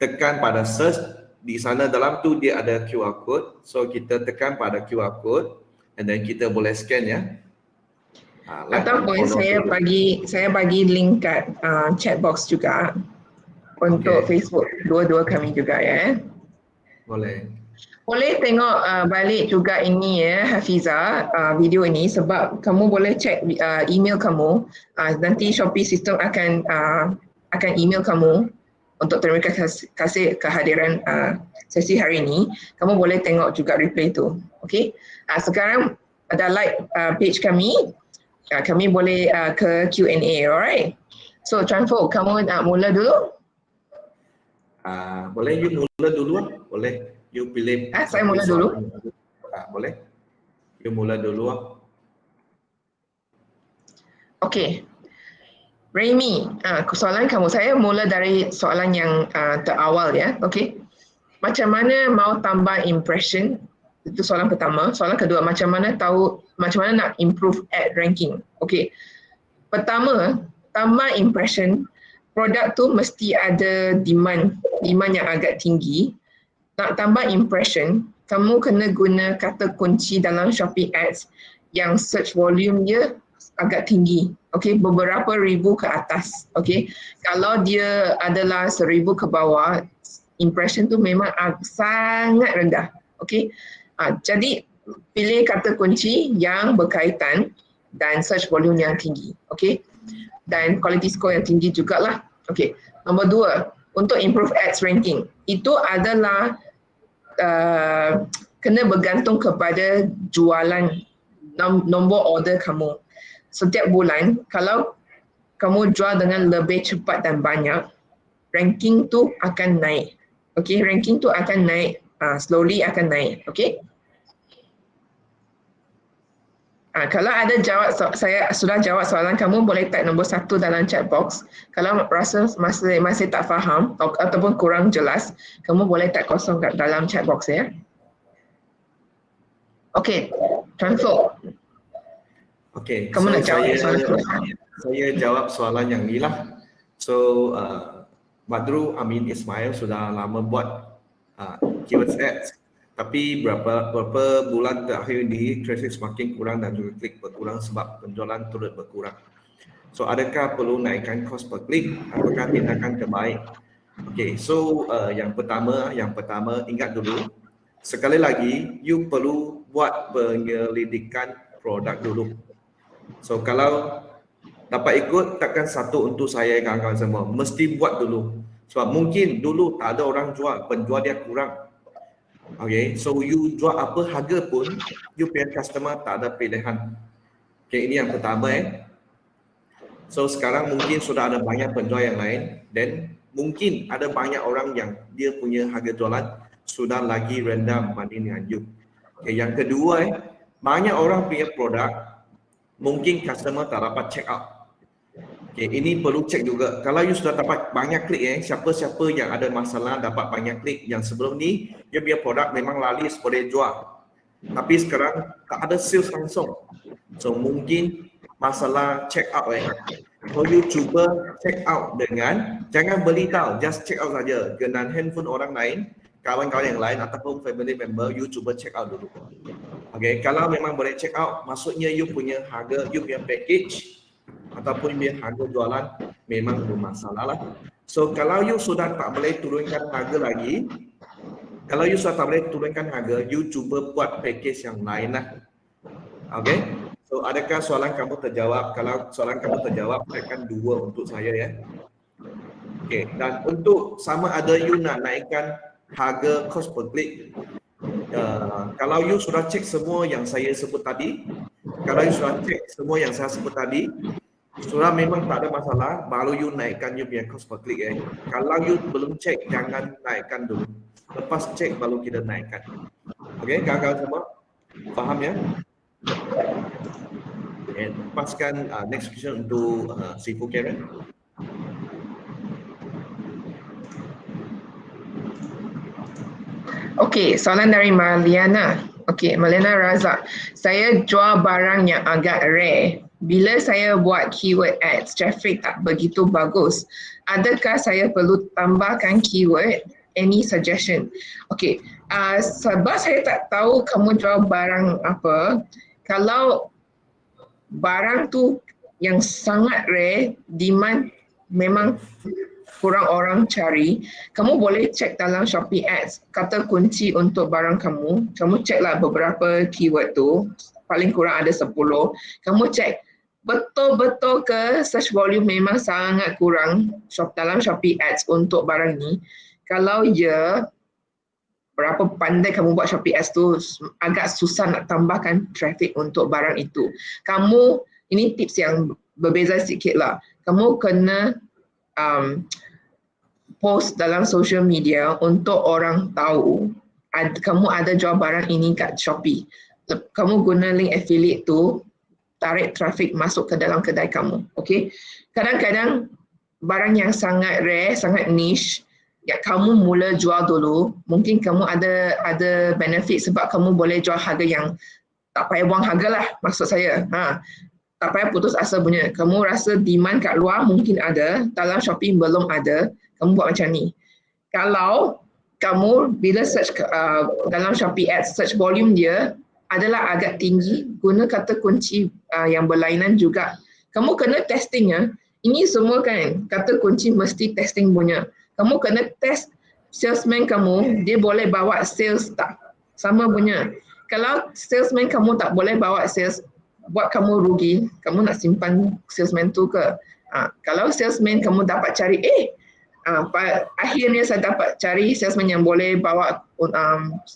Tekan pada search, di sana dalam tu dia ada QR code. So kita tekan pada QR code and then kita boleh scan ya. Ataupun saya bagi link kat chat box juga untuk Facebook, dua-dua kami juga ya. Boleh. Boleh tengok balik juga ini ya Hafiza, video ini, sebab kamu boleh check email kamu. Nanti Shopee sistem akan email kamu untuk terima kasih kehadiran sesi hari ini. Kamu boleh tengok juga replay tu. Okey. Sekarang ada like page kami. Kami boleh ke Q&A, alright? So Chanfo, kamu nak mula dulu? Boleh you mula dulu lah. Boleh. You pilih. Saya mula dulu. Boleh. You mula dulu lah. Okey. Raimi, soalan kamu. Saya mula dari soalan yang terawal ya. Okey. Macam mana mau tambah impression? Itu soalan pertama. Soalan kedua, macam mana nak improve ad ranking? Okey. Pertama, tambah impression, produk tu mesti ada demand yang agak tinggi. Nak tambah impression, kamu kena guna kata kunci dalam Shopee Ads yang search volume dia agak tinggi. Okey, beberapa ribu ke atas. Okey. Kalau dia adalah 1,000 ke bawah, impression tu memang sangat rendah. Okey. Jadi pilih kata kunci yang berkaitan dan search volume yang tinggi. Okey. Dan quality score yang tinggi jugalah. Okey. Nombor 2, untuk improve ads ranking. Itu adalah kena bergantung kepada jualan, nombor order kamu. Setiap bulan, kalau kamu jual dengan lebih cepat dan banyak, ranking tu akan naik. Okey, ranking tu akan naik, slowly akan naik. Okey. Kalau ada saya sudah jawab soalan kamu, boleh type nombor 1 dalam chat box. Kalau rasa masih tak faham ataupun kurang jelas, kamu boleh type kosong kat dalam chat box ya. Okey, Chanfo. Okey, kamu nak jawab soalan tu. Saya jawab soalan yang ni lah. So, Badru Amin Ismail sudah lama buat keywords ads. Tapi berapa bulan terakhir ini traffic semakin kurang dan juga klik berkurang sebab penjualan turut berkurang. So adakah perlu naikkan cost per klik? Apakah tindakan terbaik? Okay, so yang pertama ingat dulu, sekali lagi you perlu buat penyelidikan produk dulu. So kalau dapat ikut, takkan satu untuk saya kawan-kawan semua, mesti buat dulu. Sebab mungkin dulu tak ada orang jual, penjual dia kurang. Okay, so you jual apa harga pun, you punya customer tak ada pilihan. Okay, ini yang pertama So sekarang mungkin sudah ada banyak penjual yang lain, dan mungkin ada banyak orang yang dia punya harga jualan sudah lagi rendah berbanding dengan you. Okay, yang kedua banyak orang punya produk, mungkin customer tak dapat check out. Okay, ini perlu cek juga. Kalau you sudah dapat banyak klik siapa-siapa yang ada masalah dapat banyak klik, yang sebelum ni dia punya produk memang laris boleh jual. Tapi sekarang tak ada sales langsung. So mungkin masalah check out So you cuba check out dengan, jangan beli tahu, just check out saja dengan handphone orang lain, kawan-kawan yang lain ataupun family member, you cuba check out dulu. Okay, kalau memang boleh check out, maksudnya you punya harga, you punya package ataupun dia harga jualan memang bermasalah lah. So kalau you sudah tak boleh turunkan harga lagi, you cuba buat package yang lain lah. Okay, so adakah soalan kamu terjawab? Kalau soalan kamu terjawab, tekan 2 untuk saya Okay, dan untuk sama ada you nak naikkan harga cost per click, kalau you sudah cek semua yang saya sebut tadi, sudah memang tak ada masalah, baru you naikkan you punya cost per click Kalau you belum cek, jangan naikkan dulu. Lepas cek baru kita naikkan. Okay, kawan-kawan semua faham ya? Okay, lepaskan next question untuk Sifu Karen. Okey, soalan dari Maliana. Okey, Maliana Razak. Saya jual barang yang agak rare. Bila saya buat keyword ads, traffic tak begitu bagus. Adakah saya perlu tambahkan keyword? Any suggestion? Okey, sebab saya tak tahu kamu jual barang apa. Kalau barang tu yang sangat rare, demand memang kurang orang cari, kamu boleh cek dalam Shopee Ads, kata kunci untuk barang kamu. Kamu ceklah beberapa keyword tu, paling kurang ada 10. Kamu cek betul-betul ke search volume memang sangat kurang dalam Shopee Ads untuk barang ni. Kalau ya, berapa pandai kamu buat Shopee Ads tu, agak susah nak tambahkan traffic untuk barang itu. Kamu, ini tips yang berbeza sikit lah. Kamu kena post dalam social media untuk orang tahu kamu ada jual barang ini kat Shopee. Kamu guna link affiliate tu, tarik traffic masuk ke dalam kedai kamu. Okay? Kadang-kadang barang yang sangat rare, sangat niche, ya kamu mula jual dulu, mungkin kamu ada benefit sebab kamu boleh jual harga yang tak payah buang harga lah, maksud saya. Tak payah putus asa punya. Kamu rasa demand kat luar mungkin ada, dalam Shopee belum ada, kamu buat macam ni. Kalau kamu bila search dalam Shopee Ads, search volume dia adalah agak tinggi, guna kata kunci yang berlainan juga. Kamu kena testing ya. Ini semua kan kata kunci mesti testing punya. Kamu kena test salesman kamu, dia boleh bawa sales tak? Sama punya. Kalau salesman kamu tak boleh bawa sales, buat kamu rugi, kamu nak simpan salesman tu ke? Kalau salesman kamu dapat cari, akhirnya saya dapat cari salesman yang boleh bawa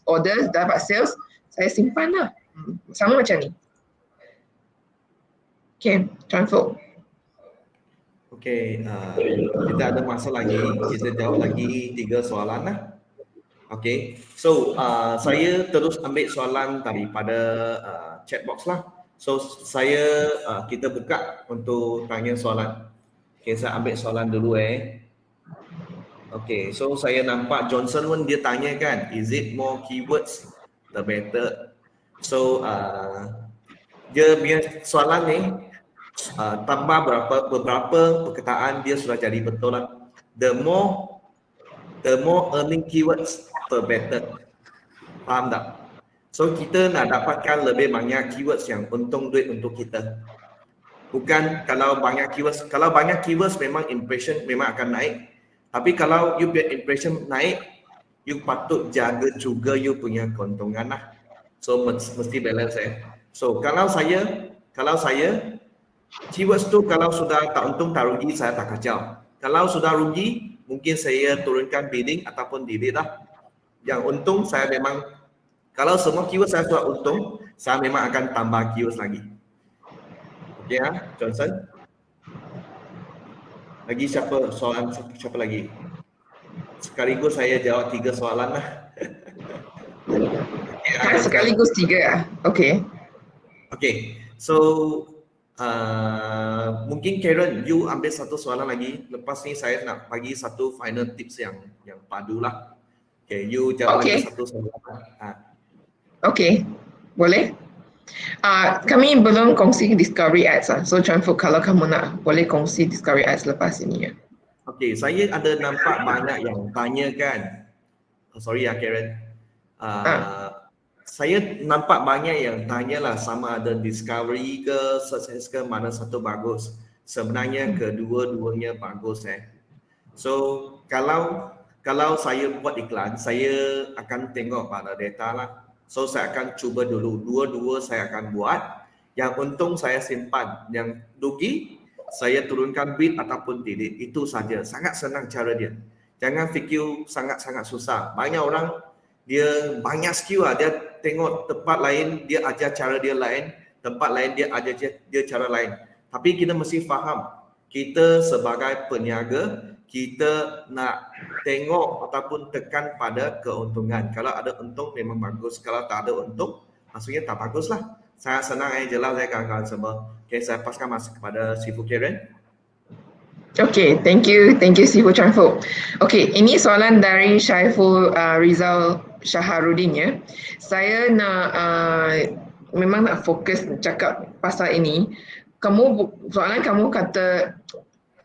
order, dapat sales, saya simpan lah. Sama macam ni. Okay, transfer. Okay, kita ada masa lagi, kita jawab lagi 3 soalan lah. Okay, so saya terus ambil soalan daripada chat box lah. So saya kita buka untuk tanya soalan. Okay, saya ambil soalan dulu Okay, so saya nampak Johnson pun dia tanya kan, is it more keywords the better? So dia punya soalan ni tambah beberapa perkataan dia sudah jadi betul lah. The more earning keywords, the better. Faham tak? So kita nak dapatkan lebih banyak keywords yang untung duit untuk kita. Bukan kalau banyak keywords memang impression memang akan naik. Tapi kalau you punya impression naik, you patut jaga juga you punya keuntungan lah. So mesti balance So kalau saya keywords tu kalau sudah tak untung tak rugi, saya tak kacau. Kalau sudah rugi, mungkin saya turunkan bidding ataupun delete lah. Yang untung saya memang, kalau semua keyword saya sudah untung, saya memang akan tambah keywords lagi. Okay Johnson? Lagi siapa lagi? Sekaligus saya jawab 3 soalan lah. Sekaligus 3 lah. Okay. Okay, so mungkin Karen, you ambil satu soalan lagi. Lepas ni saya nak bagi satu final tips yang padu lah. Okay, you jawab lagi satu soalan. Okay, boleh? Kami belum kongsi Discovery Ads lah. So Transfood, kalau kamu nak, boleh kongsi Discovery Ads lepas ini ya. Okay, saya ada nampak banyak yang tanya kan. Sorry ya Karen. Saya nampak banyak yang tanya lah sama ada Discovery ke Success ke mana satu bagus. Sebenarnya kedua-duanya bagus So kalau saya buat iklan, saya akan tengok pada data lah. So saya akan cuba dulu, dua-dua saya akan buat. Yang untung saya simpan, yang rugi saya turunkan bid ataupun delete. Itu saja, sangat senang cara dia. Jangan fikir sangat-sangat susah. Banyak orang dia banyak skill lah, dia tengok tempat lain, dia ajar cara dia lain, tempat lain dia ajar dia cara lain. Tapi kita mesti faham, kita sebagai peniaga, kita nak tengok ataupun tekan pada keuntungan. Kalau ada untung memang bagus, kalau tak ada untung maksudnya tak bagus lah. Sangat senang jelas kawan-kawan semua. Okay, saya paskan masa kepada Sifu Karen. Okay, thank you Syaiful Transport. Okay, ini soalan dari Syaiful Rizal Syaharudin ya. Saya nak memang nak fokus cakap pasal ini. Soalan kamu kata,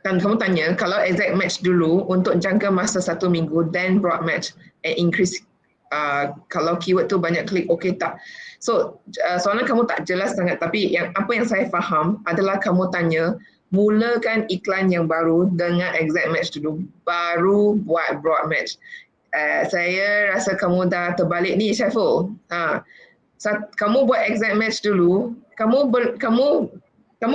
kan kamu tanya kalau exact match dulu untuk jangka masa 1 minggu, then broad match and increase kalau keyword tu banyak klik, okay tak? So soalan kamu tak jelas sangat, tapi apa yang saya faham adalah kamu tanya mulakan iklan yang baru dengan exact match dulu, baru buat broad match. Saya rasa kamu dah terbalik ni Syaiful. Kamu buat exact match dulu, kamu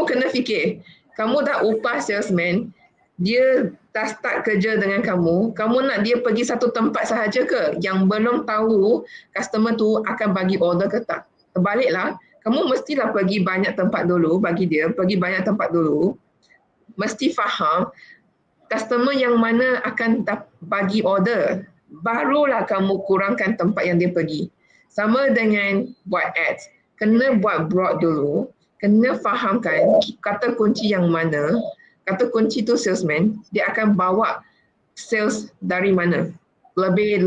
kena fikir, kamu dah upah salesman, dia dah start kerja dengan kamu nak dia pergi satu tempat sahaja ke yang belum tahu customer tu akan bagi order ke tak? Terbaliklah, kamu mestilah pergi banyak tempat dulu, mesti faham customer yang mana akan bagi order, barulah kamu kurangkan tempat yang dia pergi. Sama dengan buat ads, kena buat broad dulu, kena fahamkan kata kunci yang mana, kata kunci tu salesman, dia akan bawa sales dari mana, lebih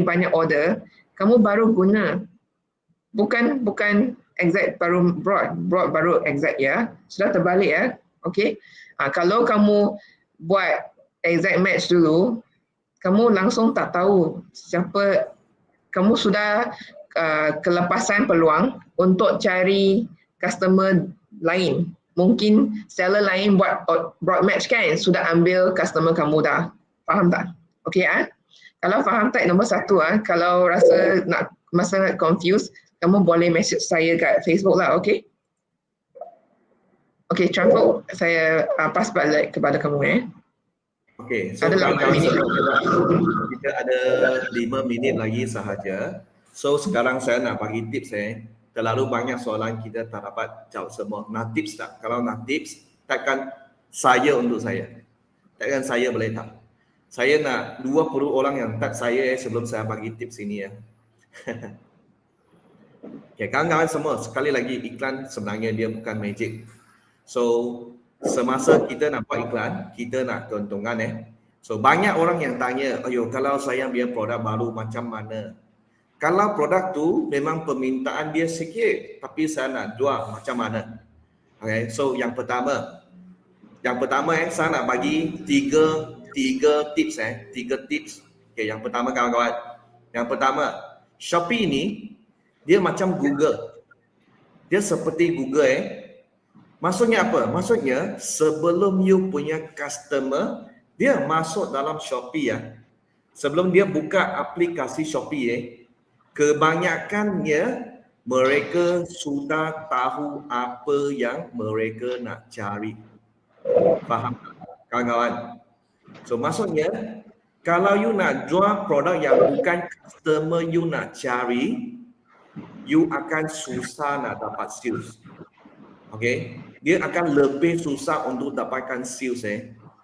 banyak order, kamu baru guna, bukan exact baru broad baru exact ya, sudah terbalik ya. Okay, kalau kamu buat exact match dulu, kamu langsung tak tahu siapa, kamu sudah kelepasan peluang untuk cari customer lain. Mungkin seller lain buat broad match kan, sudah ambil customer kamu dah. Faham tak? Okay Kalau faham tak, nombor 1 kalau rasa masa confused, kamu boleh message saya kat Facebook lah, okay? Okay, Transport, saya pass balik kepada kamu Okay, so ada 8 minit. Kita ada 5 minit lagi sahaja. So sekarang saya nak bagi tips terlalu banyak soalan kita tak dapat jawab semua. Nak tips tak? Kalau nak tips, takkan saya untuk saya. Takkan saya boleh tak? Saya nak 20 orang yang tag saya sebelum saya bagi tips ini ya. Okay, kawan-kawan semua, sekali lagi iklan sebenarnya dia bukan magic. So semasa kita nak buat iklan, kita nak keuntungan So banyak orang yang tanya, ayo kalau saya biar produk baru macam mana? Kalau produk tu memang permintaan dia sikit, tapi saya nak jual macam mana? Okay, so yang pertama saya nak bagi tiga tips 3 tips. Okay, yang pertama kawan-kawan. Yang pertama, Shopee ini dia macam Google. Dia seperti Google Maksudnya apa? Maksudnya sebelum you punya customer dia masuk dalam Shopee sebelum dia buka aplikasi Shopee kebanyakannya mereka sudah tahu apa yang mereka nak cari. Faham kawan-kawan? So maksudnya kalau you nak jual produk yang bukan customer you nak cari, you akan susah nak dapat sales. Okay, dia akan lebih susah untuk dapatkan sales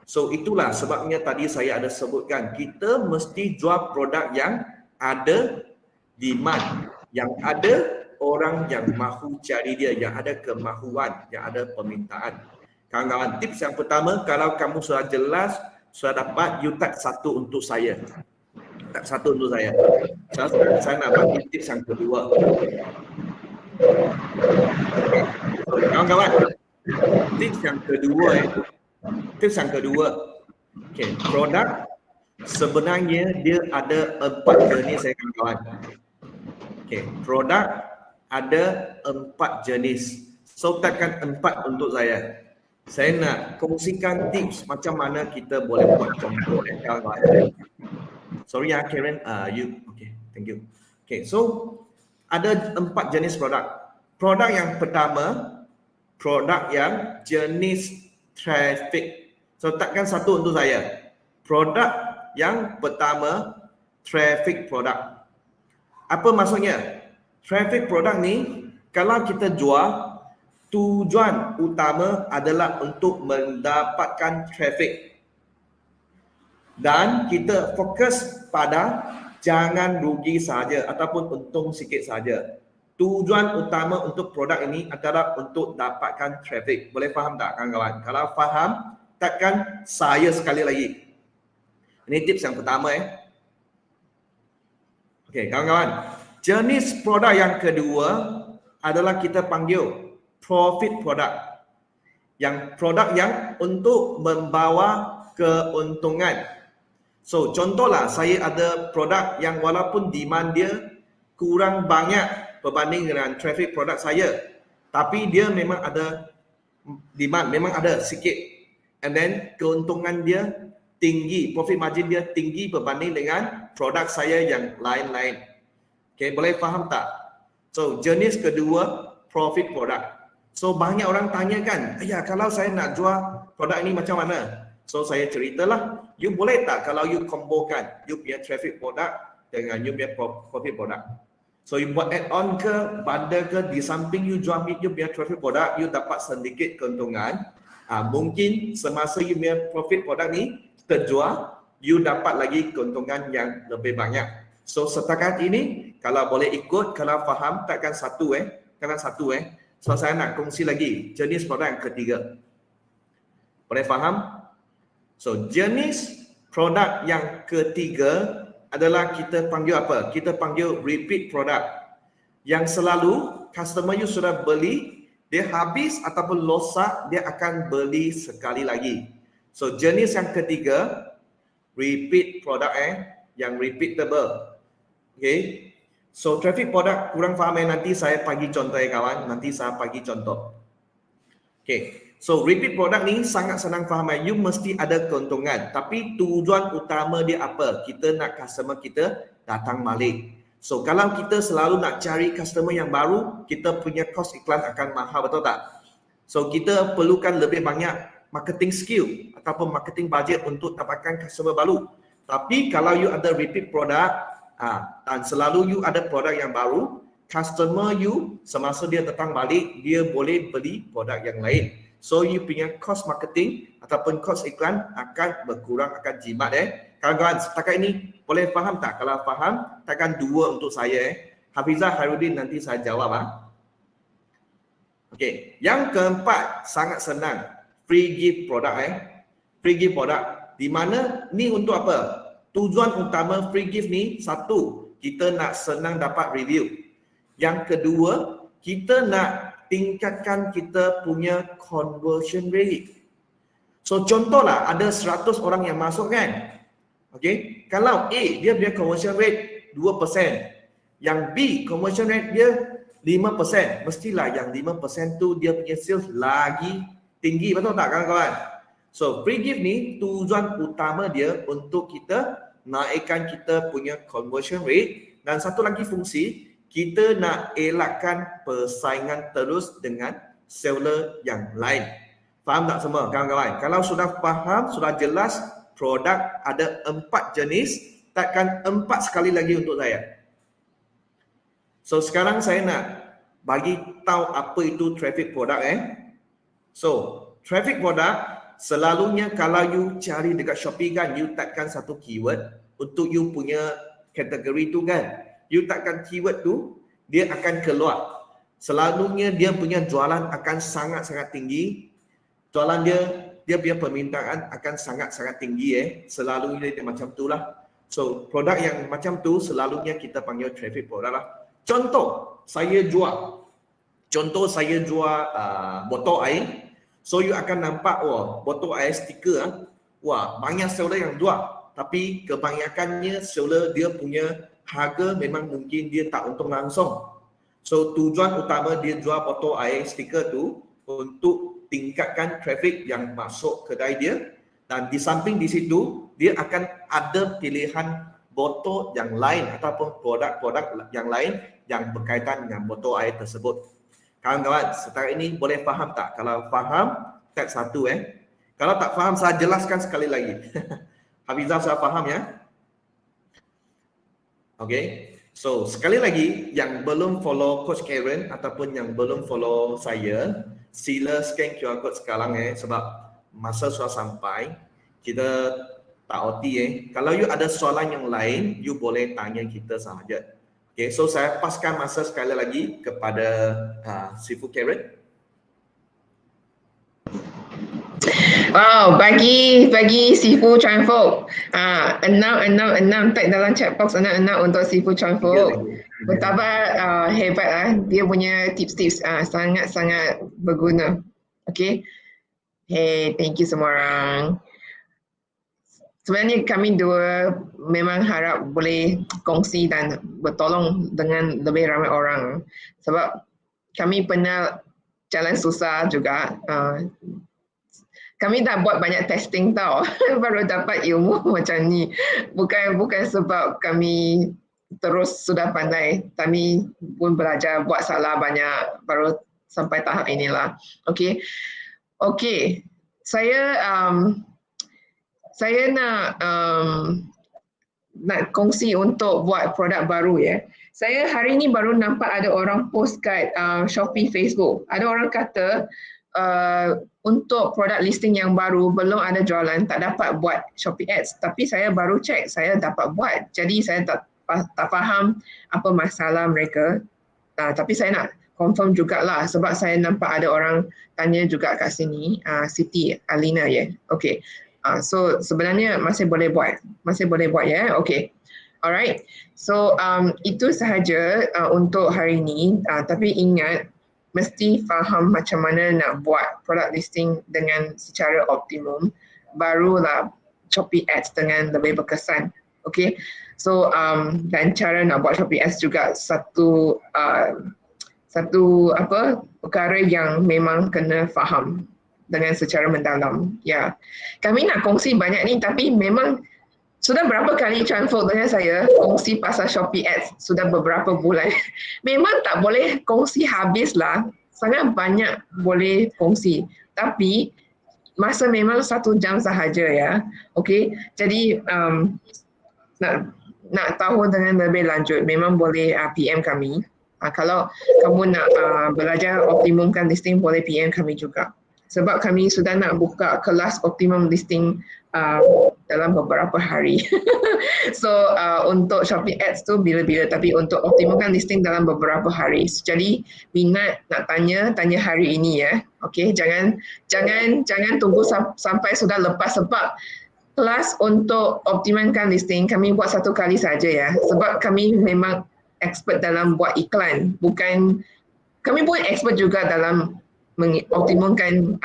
So itulah sebabnya tadi saya ada sebutkan kita mesti jual produk yang ada demand, yang ada orang yang mahu cari dia, yang ada kemahuan, yang ada permintaan. Kawan-kawan, tips yang pertama, kalau kamu sudah jelas, sudah dapat, you tag 1 untuk saya. Tag 1 untuk saya. Saya nak bagi tips yang kedua. Kawan-kawan, tips yang kedua, okay, produk sebenarnya dia ada 4 jenis kawan-kawan. Okay, produk ada 4 jenis. So takkan 4 untuk saya. Saya nak kongsikan tips macam mana kita boleh buat contoh kawan-kawan. Sorry Karen, you okay, thank you. Okay, so ada 4 jenis produk. Produk yang pertama, produk yang jenis traffic. So takkan 1 untuk saya. Produk yang pertama, traffic produk. Apa maksudnya? Traffic produk ni kalau kita jual, tujuan utama adalah untuk mendapatkan traffic. Dan kita fokus pada jangan rugi saja ataupun untung sikit saja. tujuan utama untuk produk ini adalah untuk dapatkan traffic. Boleh faham tak kawan-kawan? Kalau faham, takkan saya sekali lagi. Ini tips yang pertama Okey, kawan-kawan. Jenis produk yang kedua adalah kita panggil profit product. Yang produk yang untuk membawa keuntungan. So, contohlah saya ada produk yang walaupun demand dia kurang banyak berbanding dengan traffic produk saya, tapi dia memang ada demand, memang ada sikit, and then keuntungan dia tinggi, profit margin dia tinggi berbanding dengan produk saya yang lain-lain. Okay, boleh faham tak? So, jenis kedua profit product. So, banyak orang tanya kan, ayah kalau saya nak jual produk ini macam mana? So, saya ceritalah, you boleh tak kalau you combokan you punya traffic product dengan you punya profit product. So, you buat add-on ke, bundle ke, di samping you jual you punya traffic product, you dapat sedikit keuntungan. Mungkin semasa you punya profit product ni terjual, you dapat lagi keuntungan yang lebih banyak. So, setakat ini, kalau boleh ikut, kalau faham, takkan satu So, saya nak kongsi lagi jenis produk yang ketiga. Boleh faham? So, jenis produk yang ketiga adalah kita panggil apa? Kita panggil repeat product. Yang selalu customer you sudah beli, dia habis ataupun losak, dia akan beli sekali lagi. So, jenis yang ketiga, repeat product yang repeatable. Okay? So, traffic product kurang faham nanti saya bagi contoh kawan. Nanti saya bagi contoh. Okay. So, repeat product ni sangat senang faham. You mesti ada keuntungan. Tapi tujuan utama dia apa? Kita nak customer kita datang balik. So, kalau kita selalu nak cari customer yang baru, kita punya cost iklan akan mahal, betul tak? So, kita perlukan lebih banyak marketing skill ataupun marketing budget untuk dapatkan customer baru. Tapi kalau you ada repeat product, dan selalu you ada produk yang baru, customer you semasa dia datang balik, dia boleh beli produk yang lain. So, you punya cost marketing ataupun cost iklan akan berkurang, akan jimat Kawan-kawan, setakat ini boleh faham tak? Kalau faham, takkan dua untuk saya Hafizah, Hairudin nanti saya jawab Okey, yang keempat sangat senang, free gift product Free gift product, di mana ni untuk apa? Tujuan utama free gift ni, satu, kita nak senang dapat review. Yang kedua, kita nak tingkatkan kita punya conversion rate. So, contohlah ada 100 orang yang masuk kan? Okay? Kalau A, dia punya conversion rate 2%. Yang B, conversion rate dia 5%. Mestilah yang 5% tu dia punya sales lagi tinggi. Betul tak kawan-kawan? So, free gift ni tujuan utama dia untuk kita naikkan kita punya conversion rate, dan satu lagi fungsi, kita nak elakkan persaingan terus dengan seller yang lain. Faham tak semua kawan-kawan? Kalau sudah faham, sudah jelas, produk ada 4 jenis, takkan 4 sekali lagi untuk saya. So, sekarang saya nak bagi tahu apa itu traffic product So, traffic product selalunya kalau you cari dekat Shopee kan, you typekan satu keyword untuk you punya kategori tu kan. You typekan keyword tu, dia akan keluar. Selalunya dia punya jualan akan sangat-sangat tinggi. Jualan dia punya permintaan akan sangat-sangat tinggi Selalunya dia macam tu lah. So, produk yang macam tu selalunya kita panggil traffic product lah. Contoh, saya jual botol air. So, you akan nampak, botol air stiker banyak seller yang jual. Tapi kebanyakannya seller dia punya harga memang mungkin dia tak untung langsung. So, tujuan utama dia jual botol air stiker tu untuk tingkatkan traffic yang masuk kedai dia. Dan di samping di situ, dia akan ada pilihan botol yang lain ataupun produk-produk yang lain yang berkaitan dengan botol air tersebut. Kawan-kawan, setakat ini boleh faham tak? Kalau faham, tap 1 Kalau tak faham, saya jelaskan sekali lagi. Hafizah, saya faham ya? Okay. So, sekali lagi, yang belum follow Coach Karen ataupun yang belum follow saya, sila scan QR code sekarang sebab masa sudah sampai. Kita tak OT Kalau you ada soalan yang lain, you boleh tanya kita sahaja. Okay, so saya paskan masa sekali lagi kepada Sifu Karen. Wow, bagi Sifu Chanfok. 6 tag dalam chat box 6 untuk Sifu Chanfok. Betapa hebat lah. Dia punya tips-tips sangat-sangat berguna. Okay. Hey, thank you semua orang. Sebenarnya kami dua memang harap boleh kongsi dan bertolong dengan lebih ramai orang. Sebab kami pernah jalan susah juga. Kami dah buat banyak testing tau, baru dapat ilmu macam ni. Bukan sebab kami terus sudah pandai. Kami pun belajar buat salah banyak baru sampai tahap inilah. Okay. Saya nak kongsi untuk buat produk baru ya. Saya hari ni baru nampak ada orang post kat Shopee Facebook. Ada orang kata untuk produk listing yang baru belum ada jualan, tak dapat buat Shopee Ads. Tapi saya baru cek, saya dapat buat. Jadi saya tak faham apa masalah mereka. Tapi saya nak confirm jugalah sebab saya nampak ada orang tanya juga kat sini, Siti Alina ya. Okay. So sebenarnya masih boleh buat ya. Okay. Alright. So itu sahaja untuk hari ini. Tapi ingat mesti faham macam mana nak buat product listing dengan secara optimum. Barulah Shopee Ads dengan lebih berkesan. Okay. So dan cara nak buat Shopee Ads juga satu perkara yang memang kena faham dengan secara mendalam. Ya. Kami nak kongsi banyak ni tapi memang sudah berapa kali Chanfok dengan saya kongsi pasal Shopee Ads, sudah beberapa bulan. Memang tak boleh kongsi habis lah. Sangat banyak boleh kongsi. Tapi masa memang 1 jam sahaja ya. Okey. Jadi nak tahu dengan lebih lanjut memang boleh PM kami. Kalau kamu nak belajar optimumkan listing boleh PM kami juga. Sebab kami sudah nak buka kelas optimum listing dalam beberapa hari. So untuk Shopee Ads tu bila-bila, tapi untuk optimumkan listing dalam beberapa hari. Jadi minat nak tanya hari ini ya. Okey, jangan tunggu sampai sudah lepas sebab kelas untuk optimumkan listing kami buat 1 kali saja ya. Sebab kami memang expert dalam buat iklan. Kami pun expert juga dalam mengoptimumkan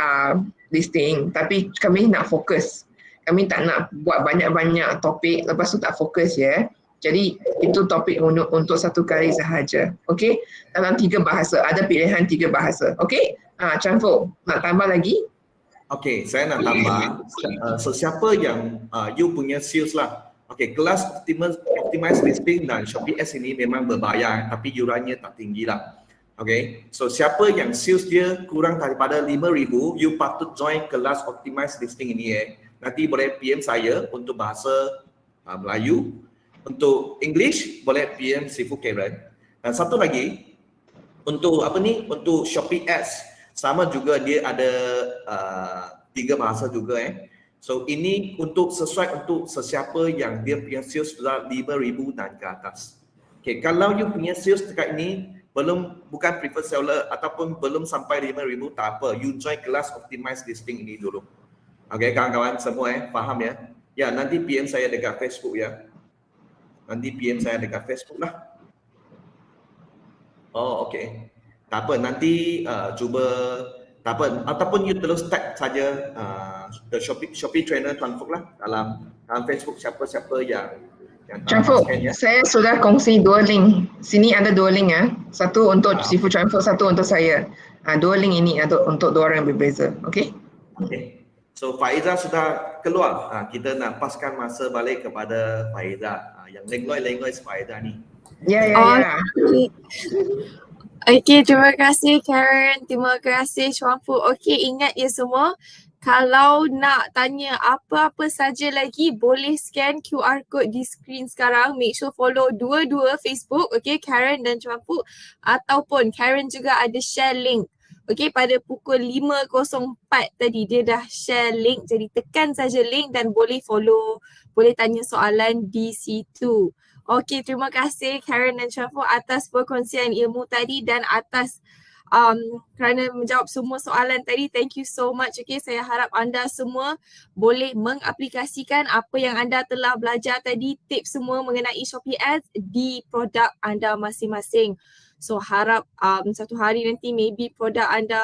listing, tapi kami nak fokus. Kami tak nak buat banyak-banyak topik lepas tu tak fokus ya. Jadi itu topik untuk 1 kali sahaja. Okey, dalam 3 bahasa, ada pilihan 3 bahasa. Okey, Chanfok nak tambah lagi? Okey, saya nak tambah. So siapa yang you punya sales lah. Okey, kelas optimize listing dan Shopee Ads ini memang berbayar tapi yurannya tak tinggi lah. Okay, so siapa yang sales dia kurang daripada 5,000, you patut join kelas optimize listing ini Nanti boleh PM saya untuk bahasa Melayu. Untuk English boleh PM Sifu Karen. Dan satu lagi untuk untuk Shopee Ads sama juga dia ada 3 bahasa juga So ini sesuai untuk sesiapa yang dia punya sales sudah 5,000 dan ke atas. Okay, kalau you punya sales dekat ini bukan preferred seller ataupun belum sampai 5,000 tak apa, you join kelas optimize listing ini dulu. Okey kawan-kawan semua faham ya? Ya, nanti PM saya dekat Facebook ya. Nanti PM saya dekat Facebook lah. Oh okey. Tak apa, nanti cuba tak apa ataupun you terus tag saja the Shopee trainer Chanfok lah dalam Facebook siapa-siapa yang Chanfok, saya sudah kongsi 2 link. Sini ada 2 link ya. Satu untuk Sifu Chanfok, satu untuk saya. 2 link ini untuk 2 orang yang berbeza. Okey? Okey. So Faiza sudah keluar. Kita nak paskan masa balik kepada Faiza. Yang lenggoi-lenggoi Faiza ni. Ya. Okey, terima kasih Karen. Terima kasih Chanfok. Okey, ingat ya semua. Kalau nak tanya apa-apa saja lagi, boleh scan QR code di screen sekarang. Make sure follow dua-dua Facebook, okay, Karen dan Chanfok. Ataupun Karen juga ada share link. Okay, pada pukul 5.04 tadi dia dah share link. Jadi tekan saja link dan boleh follow, boleh tanya soalan di situ. Okey, terima kasih Karen dan Syafo atas perkongsian ilmu tadi dan atas kerana menjawab semua soalan tadi. Thank you so much. Okay, saya harap anda semua boleh mengaplikasikan apa yang anda telah belajar tadi, tips semua mengenai Shopee Ads di produk anda masing-masing. So harap satu hari nanti maybe produk anda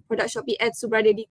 produk Shopee Ads tu berada di